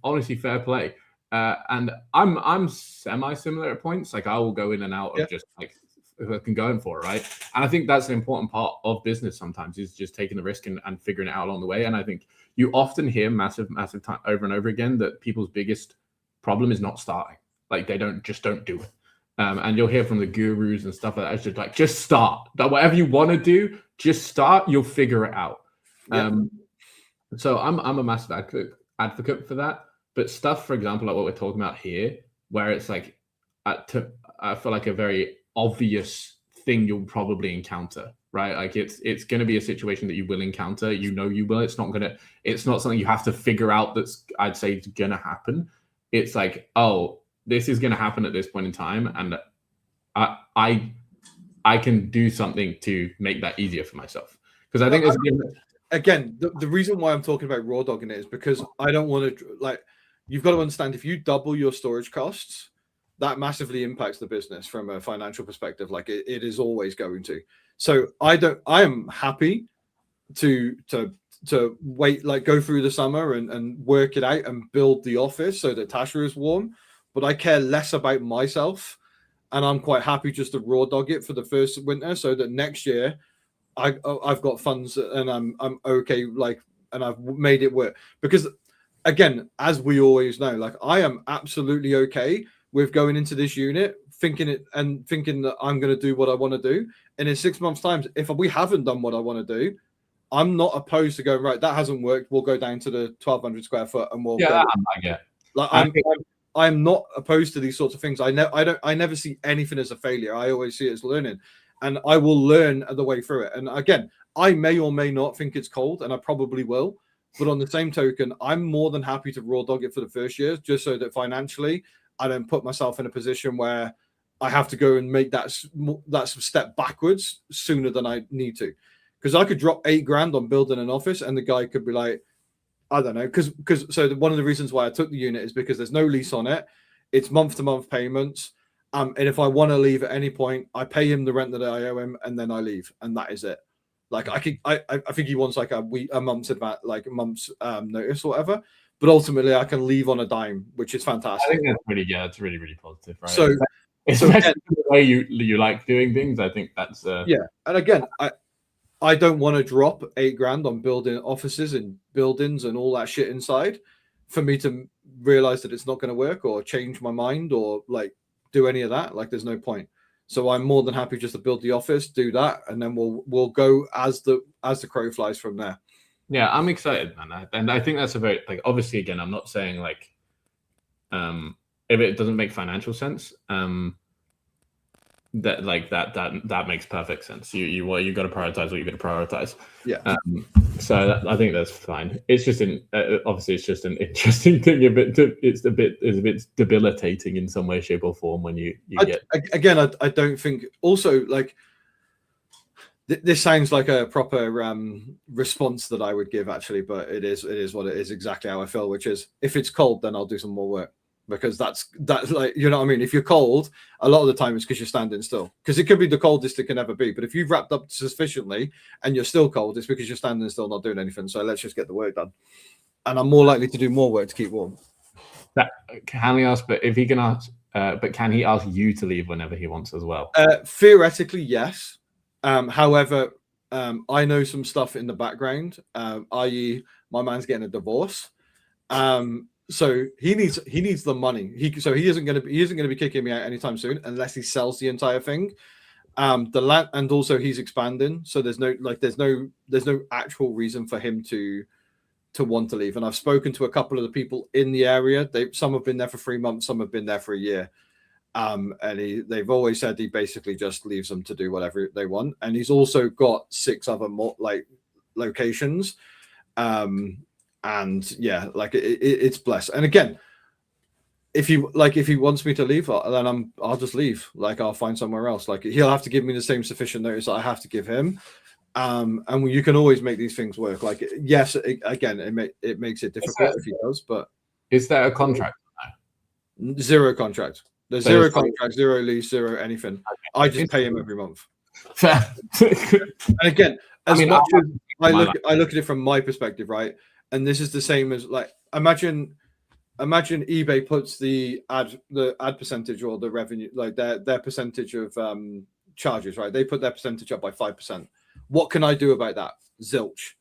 honestly fair play. And I'm semi-similar at points. Like I will go in and out of just like if I can go in for it, right? And I think that's an important part of business sometimes is just taking the risk and figuring it out along the way. And I think you often hear massive time over and over again that people's biggest problem is not starting. Like they don't do it. And you'll hear from the gurus and stuff like that. It's just like, just start. But whatever you want to do, just start. You'll figure it out. Yeah. So I'm a massive advocate for that. But stuff, for example, like what we're talking about here, where it's like, I feel like a very obvious thing you'll probably encounter, right? Like it's going to be a situation that you will encounter. You know you will. It's not something you have to figure out. That's I'd say it's going to happen. It's like, oh, this is going to happen at this point in time, and I can do something to make that easier for myself. Because I think again, the reason why I'm talking about raw dogging it is because I don't want to, like, you've got to understand, if you double your storage costs, that massively impacts the business from a financial perspective. Like it is always going to. So I am happy to to wait, like go through the summer and work it out and build the office so that Tasha is warm. But I care less about myself, and I'm quite happy just to raw dog it for the first winter, so that next year I've got funds and I'm okay, like, and I've made it work. Because again, as we always know, like I am absolutely okay with going into this unit thinking that I'm going to do what I want to do, and in 6 months' time, if we haven't done what I want to do, I'm not opposed to going, right, that hasn't worked, we'll go down to the 1,200 square foot and we'll go. I get. Like I'm not opposed to these sorts of things. I never see anything as a failure. I always see it as learning, and I will learn the way through it. And again, I may or may not think it's cold, and I probably will. But on the same token, I'm more than happy to raw dog it for the first year, just so that financially I don't put myself in a position where I have to go and make that step backwards sooner than I need to. Because I could drop $8,000 on building an office, and the guy could be like, I don't know, because so one of the reasons why I took the unit is because there's no lease on it. It's month-to-month payments. And if I want to leave at any point, I pay him the rent that I owe him, and then I leave, and that is it. Like I think he wants like a month's advance, like a month's notice or whatever. But ultimately, I can leave on a dime, which is fantastic. I think that's pretty, it's really, really positive, right? So, especially the way you like doing things, I think that's yeah. And again, I don't want to drop $8,000 on building offices and buildings and all that shit inside for me to realize that it's not going to work or change my mind or like do any of that. Like there's no point. So I'm more than happy just to build the office, do that, and then we'll go as the crow flies from there. Yeah, I'm excited, man. And I think that's a very, like, obviously, again, I'm not saying like if it doesn't make financial sense, that makes perfect sense. You got to prioritize what you're going to prioritize. Yeah. So I think that's fine. It's just obviously it's just an interesting thing. It's a bit debilitating in some way, shape, or form when you get. Again, I don't think. Also, like this sounds like a proper response that I would give, actually, but it is what it is. Exactly how I feel, which is if it's cold, then I'll do some more work. Because that's like, you know what I mean? If you're cold, a lot of the time it's because you're standing still. Because it could be the coldest it can ever be. But if you've wrapped up sufficiently and you're still cold, it's because you're standing still, not doing anything. So let's just get the work done. And I'm more likely to do more work to keep warm. Can he ask? But if he can ask, but can he ask you to leave whenever he wants as well? Theoretically, yes. However, I know some stuff in the background, i.e., my man's getting a divorce. So he needs the money. He isn't going to be kicking me out anytime soon unless he sells the entire thing. The land, and also he's expanding, so there's no actual reason for him to want to leave. And I've spoken to a couple of the people in the area. Some have been there for 3 months, some have been there for a year. And they've always said he basically just leaves them to do whatever they want. And he's also got 6 other more like locations. And yeah, like it's blessed. And again, if he wants me to leave, then I'll just leave. Like I'll find somewhere else. Like he'll have to give me the same sufficient notice that I have to give him. And you can always make these things work. Like yes, again, it makes it difficult if he does. But is there a contract? Zero contract. There's zero contract, zero lease, zero anything. Okay. I just pay him every month. And again, as much as I look at it from my perspective, right? And this is the same as like imagine eBay puts the ad percentage or the revenue, like their percentage of charges, right? They put their percentage up by 5%. What can I do about that? Zilch.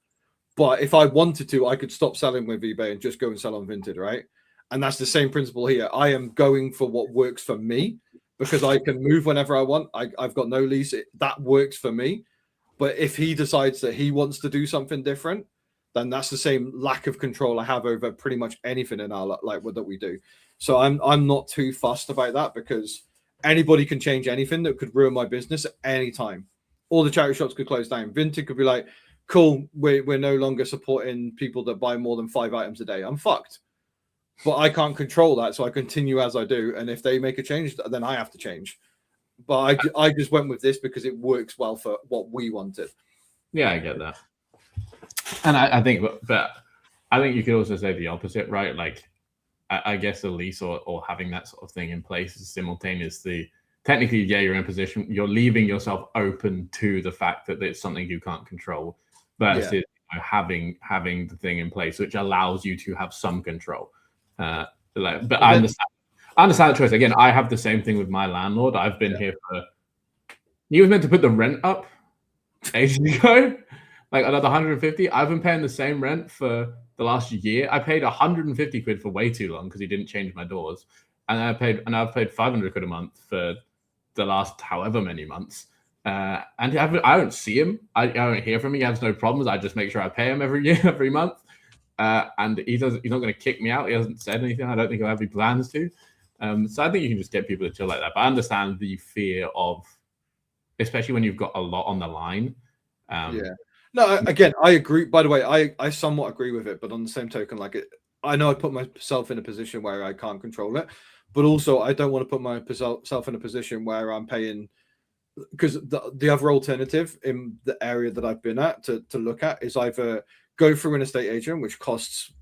But if I wanted to, I could stop selling with eBay and just go and sell on Vinted, right? And that's the same principle here. I am going for what works for me because I can move whenever I want. I've got no lease. That works for me. But if he decides that he wants to do something different, then that's the same lack of control I have over pretty much anything in our like that we do. So I'm not too fussed about that because anybody can change anything that could ruin my business at any time. All the charity shops could close down. Vinted could be like, cool, we're no longer supporting people that buy more than 5 items a day. I'm fucked. But I can't control that, so I continue as I do. And if they make a change, then I have to change. But I just went with this because it works well for what we wanted. Yeah, I get that. And I think, but I think you could also say the opposite, right? Like, I guess a lease or having that sort of thing in place is simultaneously, technically, yeah, you're in a position, you're leaving yourself open to the fact that it's something you can't control versus having the thing in place, which allows you to have some control. But I understand the choice. Again, I have the same thing with my landlord. I've been here for. He was meant to put the rent up ages ago, like another 150. I've been paying the same rent for the last year. I paid 150 quid for way too long because he didn't change my doors, and I've paid 500 quid a month for the last however many months. And I don't see him. I don't hear from him. He has no problems. I just make sure I pay him every month. And he's not going to kick me out. He hasn't said anything. I don't think he'll have any plans to. So I think you can just get people to chill like that. But I understand the fear of, especially when you've got a lot on the line. No, again, I agree. By the way, I somewhat agree with it. But on the same token, I know I put myself in a position where I can't control it. But also, I don't want to put myself in a position where I'm paying, because the other alternative in the area that I've been at to look at is either go through an estate agent, which costs.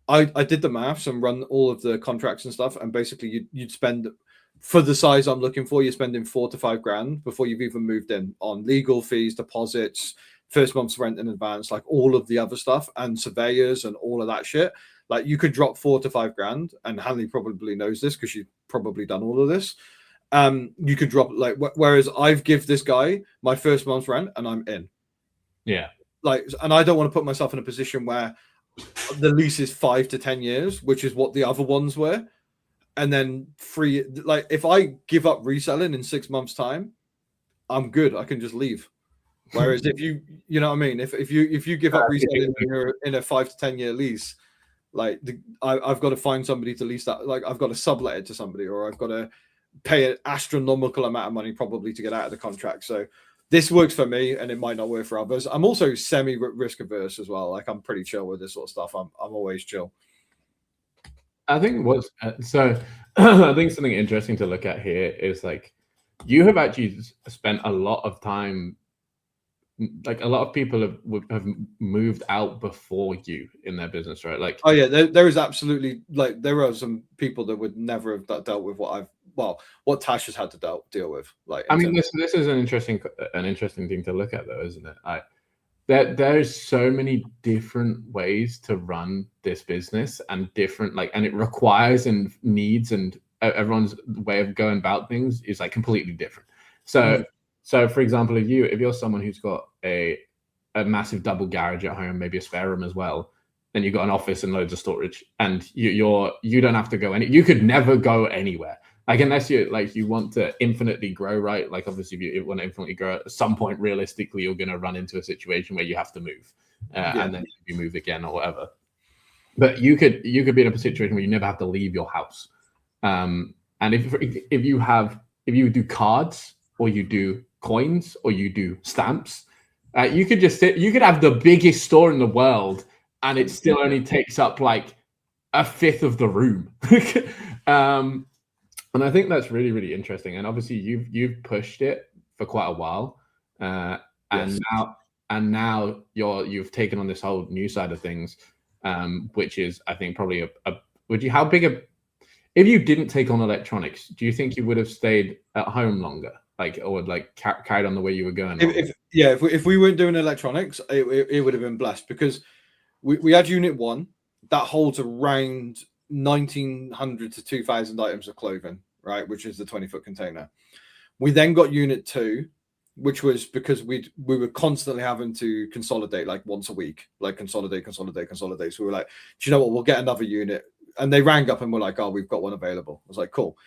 I did the maths and run all of the contracts and stuff, and basically you'd spend, for the size I'm looking for, you're spending $4,000 to $5,000 before you've even moved in on legal fees, deposits, first month's rent in advance, like all of the other stuff, and surveyors and all of that shit. Like you could drop $4,000 to $5,000, and Hanley probably knows this because she's probably done all of this. You could drop whereas I've give this guy my first month's rent and I'm in. Yeah. And I don't want to put myself in a position where the lease is 5 to 10 years, which is what the other ones were. And then if I give up reselling in 6 months' time, I'm good. I can just leave. Whereas if you know what I mean, if you give up reselling in a 5 to 10 year lease, I've got to find somebody to lease that. Like I've got to sublet it to somebody, or I've got to pay an astronomical amount of money probably to get out of the contract. So this works for me, and it might not work for others. I'm also semi risk averse as well. Like I'm pretty chill with this sort of stuff. I'm always chill. I think I think something interesting to look at here is like you have actually spent a lot of time. Like a lot of people have moved out before you in their business, right? Like, oh yeah, there is absolutely, like, there are some people that would never have dealt with what Tash has had to deal with. Like, I mean, this is an interesting thing to look at, though, isn't it? There's so many different ways to run this business, and and it requires and needs, and everyone's way of going about things is like completely different. So, for example, if you're someone who's got a massive double garage at home, maybe a spare room as well, then you've got an office and loads of storage, and you don't have to go you could never go anywhere. Like unless you want to infinitely grow, right? Like obviously, if you want to infinitely grow, at some point, realistically, you're going to run into a situation where you have to move, and then you move again or whatever. But you could be in a situation where you never have to leave your house. And if you do cards, or you do coins, or you do stamps, you could have the biggest store in the world, and it still only takes up like a fifth of the room. And I think that's really, really interesting. And obviously you've pushed it for quite a while. Yes. And now you've taken on this whole new side of things, which is, I think, probably if you didn't take on electronics, do you think you would have stayed at home longer? Or carried on the way you were going? If we weren't doing electronics, it would have been blessed, because we had unit 1 that holds around 1,900 to 2,000 items of clothing, right, which is the 20-foot container. We then got unit 2, which was because we were constantly having to consolidate, like once a week, like consolidate. So we were like, do you know what, we'll get another unit. And they rang up and were like, oh, we've got one available. I was like, cool.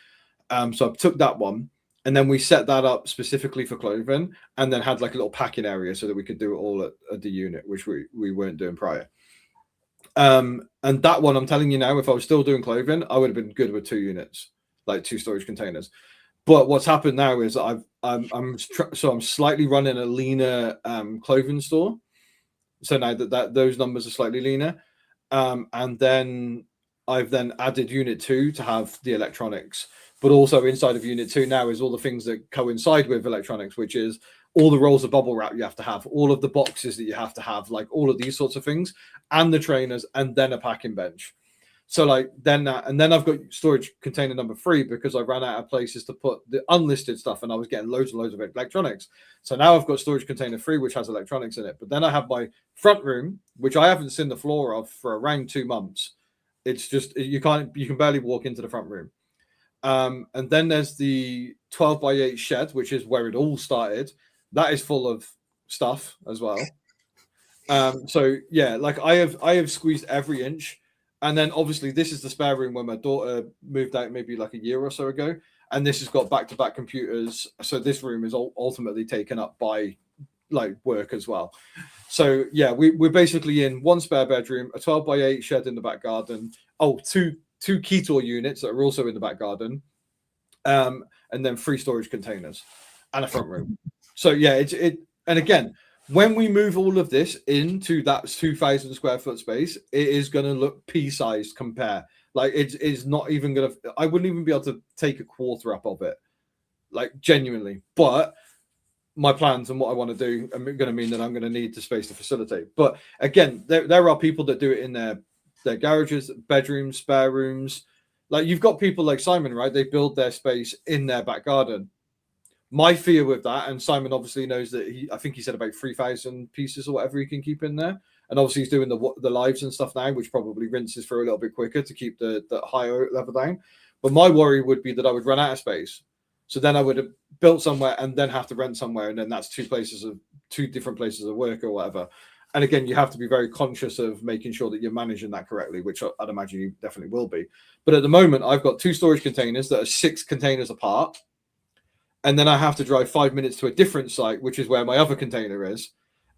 So I took that one, and then we set that up specifically for clothing, and then had like a little packing area so that we could do it all at the unit, which we weren't doing prior. And that one, I'm telling you now, if I was still doing clothing, I would have been good with 2 units, like 2 storage containers. But what's happened now is I'm slightly running a leaner clothing store. So now that those numbers are slightly leaner, and then I've added unit 2 to have the electronics. But also inside of unit 2 now is all the things that coincide with electronics, which is all the rolls of bubble wrap you have to have, all of the boxes that you have to have, like all of these sorts of things, and the trainers, and then a packing bench. So like then that, and then I've got storage container number 3 because I ran out of places to put the unlisted stuff, and I was getting loads and loads of electronics. So now I've got storage container 3, which has electronics in it. But then I have my front room, which I haven't seen the floor of for around 2 months. It's just you can barely walk into the front room. And then there's the 12x8 shed, which is where it all started. That is full of stuff as well. So yeah, like I have squeezed every inch. And then obviously this is the spare room where my daughter moved out maybe like a year or so ago. And this has got back-to-back computers. So this room is ultimately taken up by like work as well. So yeah, we're basically in one spare bedroom, a 12x8 shed in the back garden. Two Ketor units that are also in the back garden. And then 3 storage containers and a front room. So yeah, and again, when we move all of this into that 2,000 square foot space, it is going to look pea-sized compare. Like it's not even going to, I wouldn't even be able to take a quarter up of it, like genuinely. But my plans and what I want to do are going to mean that I'm going to need the space to facilitate. But again, there are people that do it in their garages, bedrooms, spare rooms. Like you've got people like Simon, right? They build their space in their back garden. My fear with that, and Simon obviously knows that I think he said about 3,000 pieces or whatever he can keep in there. And obviously he's doing the lives and stuff now, which probably rinses through a little bit quicker to keep the higher level down. But my worry would be that I would run out of space. So then I would have built somewhere and then have to rent somewhere. And then that's two different places of work or whatever. And again, you have to be very conscious of making sure that you're managing that correctly, which I'd imagine you definitely will be. But at the moment, I've got 2 storage containers that are 6 containers apart. And then I have to drive 5 minutes to a different site, which is where my other container is.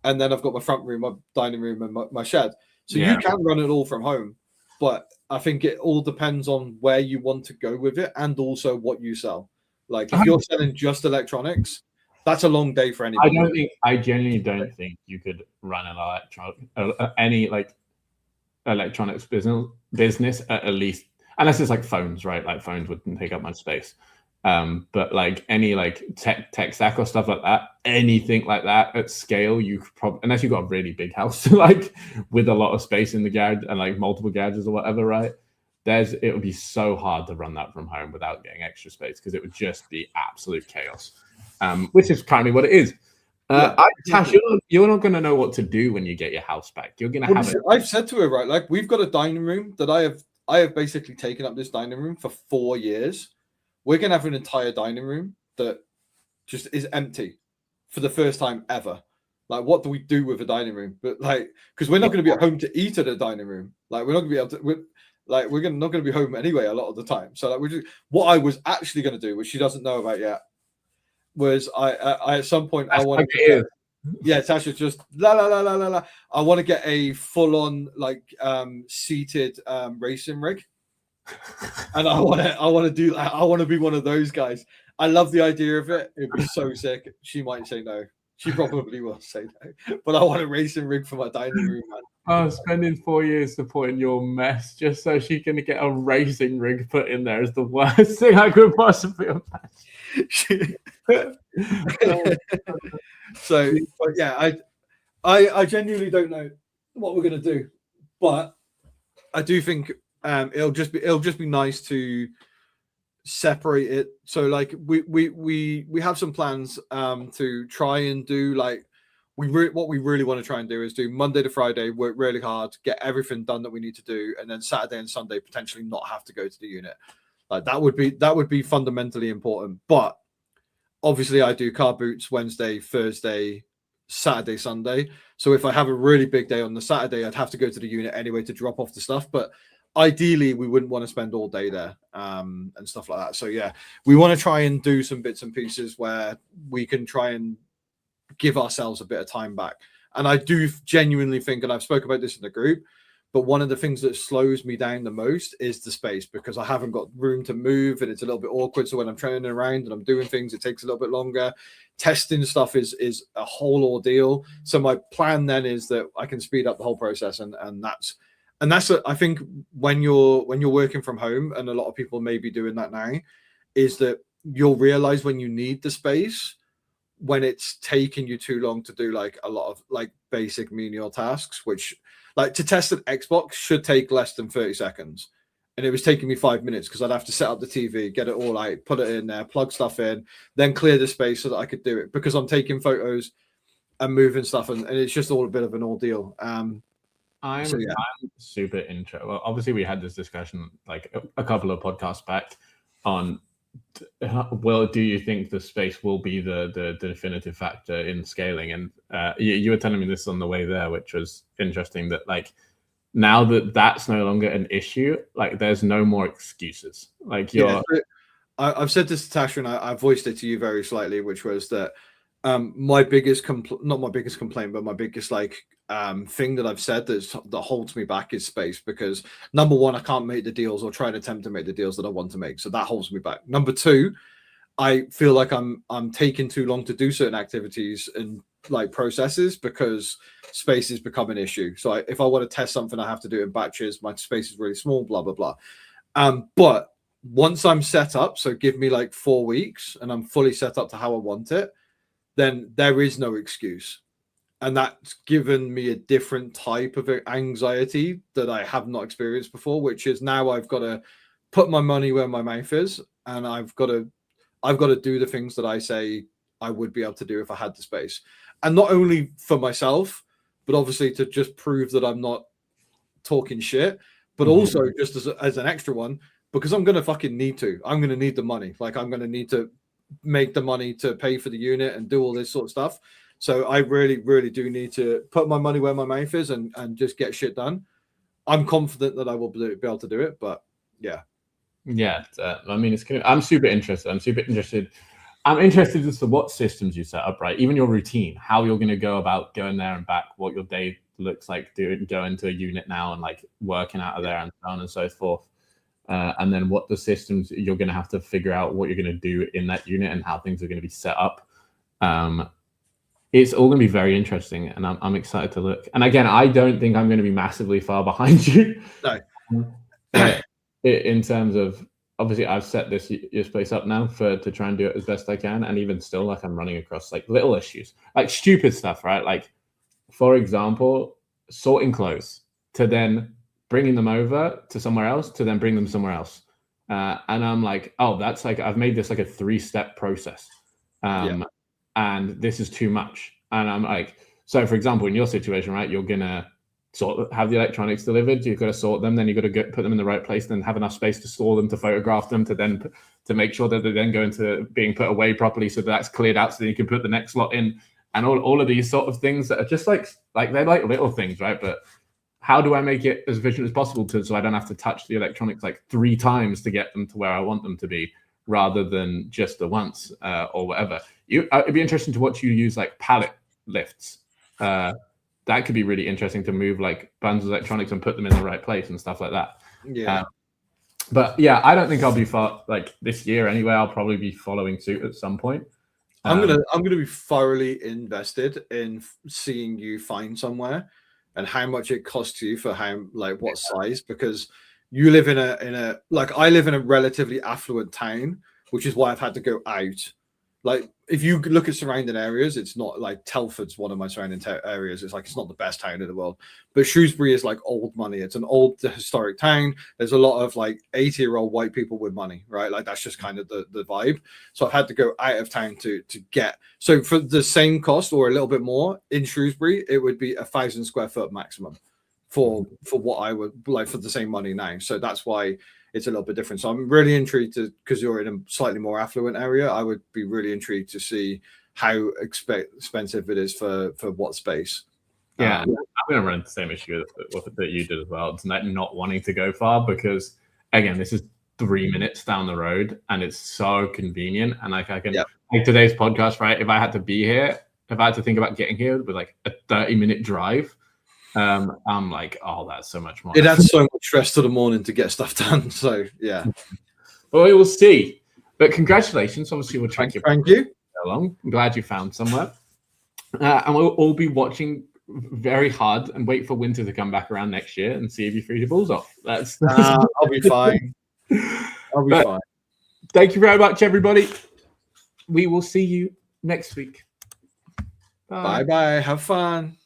And then I've got my front room, my dining room, and my shed. So you can run it all from home. But I think it all depends on where you want to go with it and also what you sell. Like if you're selling just electronics, that's a long day for anybody. I genuinely don't think you could run any electronics business at least, unless it's like phones, right? Like phones wouldn't take up much space. But like any like tech stack or stuff like that, anything like that at scale, you could probably, unless you've got a really big house, like with a lot of space in the garage and like multiple garages or whatever, right? It would be so hard to run that from home without getting extra space because it would just be absolute chaos, which is currently what it is. Tash, you're not going to know what to do when you get your house back. You're going to have it. I've said to her, right, like we've got a dining room that I have basically taken up this dining room for 4 years. We're going to have an entire dining room that just is empty for the first time ever. Like, what do we do with a dining room? But like, because we're not going to be at home to eat at a dining room. Like, we're not going to be able to. We're not going to be home anyway a lot of the time. So like, what I was actually going to do, which she doesn't know about yet, was I at some point I wanted to. Yeah, Tasha, just la la la la la la. I want to get a full-on like seated racing rig. And I want to do that. I want to be one of those guys. I love the idea of it. It'd be so sick. She might say no. She probably will say no. But I want a racing rig for my dining room, man. Oh, spending 4 years supporting your mess just so she can get a racing rig put in there is the worst thing I could possibly imagine. So, but yeah, I genuinely don't know what we're gonna do, but I do think it'll just be nice to separate it. So like we have some plans to try and do like what we really want to try and do is do Monday to Friday, work really hard, get everything done that we need to do, and then Saturday and Sunday potentially not have to go to the unit. Like that would be fundamentally important. But obviously I do car boots Wednesday, Thursday, Saturday, Sunday. So if I have a really big day on the Saturday, I'd have to go to the unit anyway to drop off the stuff. But ideally, we wouldn't want to spend all day there and stuff like that. So yeah, we want to try and do some bits and pieces where we can try and give ourselves a bit of time back. And I do genuinely think, and I've spoke about this in the group, but one of the things that slows me down the most is the space, because I haven't got room to move and it's a little bit awkward. So when I'm training around and I'm doing things, it takes a little bit longer. Testing stuff is a whole ordeal. So my plan then is that I can speed up the whole process, and that's I think when you're working from home, and a lot of people may be doing that now, is that you'll realize when you need the space when it's taking you too long to do like a lot of like basic menial tasks, which like to test an Xbox should take less than 30 seconds. and it was taking me 5 minutes because I'd have to set up the TV, get it all out, put it in there, plug stuff in, then clear the space so that I could do it, because I'm taking photos and moving stuff, and it's just all a bit of an ordeal. I'm super interested. Well, obviously we had this discussion like a couple of podcasts back on, well, do you think the space will be the definitive factor in scaling? And you were telling me this on the way there, which was interesting, that like now that that's no longer an issue, like there's no more excuses. Like I've said this to Tasha, and I voiced it to you very slightly, which was that my biggest not my biggest complaint, but my biggest thing that I've said that holds me back is space. Because number one, I can't make the deals or try and attempt to make the deals that I want to make, so that holds me back. Number two, I feel like I'm taking too long to do certain activities and like processes because space has become an issue. So if I want to test something, I have to do it in batches. My space is really small, blah blah blah. But once I'm set up, so give me like 4 weeks and I'm fully set up to how I want it, then there is no excuse. And that's given me a different type of anxiety that I have not experienced before, which is now I've got to put my money where my mouth is, and I've got to do the things that I say I would be able to do if I had the space. And not only for myself, but obviously to just prove that I'm not talking shit, but also just as an extra one, because I'm going to fucking need to. I'm going to need the money. Like, I'm going to need to make the money to pay for the unit and do all this sort of stuff. So I really, really do need to put my money where my mouth is and just get shit done. I'm confident that I will be able to do it, but yeah. Yeah, I mean, I'm super interested. I'm interested as to what systems you set up, right? Even your routine, how you're going to go about going there and back, what your day looks like, going to a unit now and like working out of there and so on and so forth. And then what the systems you're going to have to figure out, what you're going to do in that unit and how things are going to be set up. It's all going to be very interesting, and I'm excited to look. And again, I don't think I'm going to be massively far behind you. No. In terms of, obviously, I've set this space up now to try and do it as best I can, and even still, like, I'm running across like little issues, like stupid stuff, right? Like, for example, sorting clothes to then bringing them over to somewhere else to then bring them somewhere else, and I'm like, oh, that's like, I've made this like a 3-step process. And this is too much. And I'm like, so for example, in your situation, right, you're gonna have the electronics delivered, you've got to sort them, then you've got to put them in the right place, then have enough space to store them, to photograph them, to then to make sure that they then go into being put away properly, so that's cleared out, so then you can put the next lot in, and all of these sort of things that are just like they're like little things, right? But how do I make it as efficient as possible so I don't have to touch the electronics like 3 times to get them to where I want them to be, rather than just the once or whatever. It'd be interesting to watch you use like pallet lifts. That could be really interesting, to move like bundles of electronics and put them in the right place and stuff like that. Yeah. But yeah, I don't think I'll be far like this year anyway. I'll probably be following suit at some point. I'm gonna be thoroughly invested in seeing you find somewhere and how much it costs you for what size, because you live in a like, I live in a relatively affluent town, which is why I've had to go out. Like, if you look at surrounding areas, it's not like Telford's one of my surrounding areas. It's like, it's not the best town in the world, but Shrewsbury is like old money. It's an old historic town. There's a lot of like 80-year-old white people with money, right? Like, that's just kind of the vibe. So I've had to go out of town to get. So for the same cost or a little bit more in Shrewsbury, it would be 1,000 square foot maximum for what I would like for the same money now. So that's why it's a little bit different. So I'm really intrigued because you're in a slightly more affluent area. I would be really intrigued to see how expensive it is for what space. Yeah, I'm going to run the same issue that you did as well. It's not wanting to go far, because again, this is 3 minutes down the road and it's so convenient. And like, I can like today's podcast, right? If I had to be here, if I had to think about getting here with like a 30-minute drive, I'm like, oh, that's so much more. It adds so much stress to the morning to get stuff done. So yeah. Well, we will see. But congratulations. Obviously, we'll track you. Thank you. Along. I'm glad you found somewhere. And we'll all be watching very hard and wait for winter to come back around next year and see if you freeze your balls off. I'll be fine. I'll be fine. Thank you very much, everybody. We will see you next week. Bye bye. Have fun.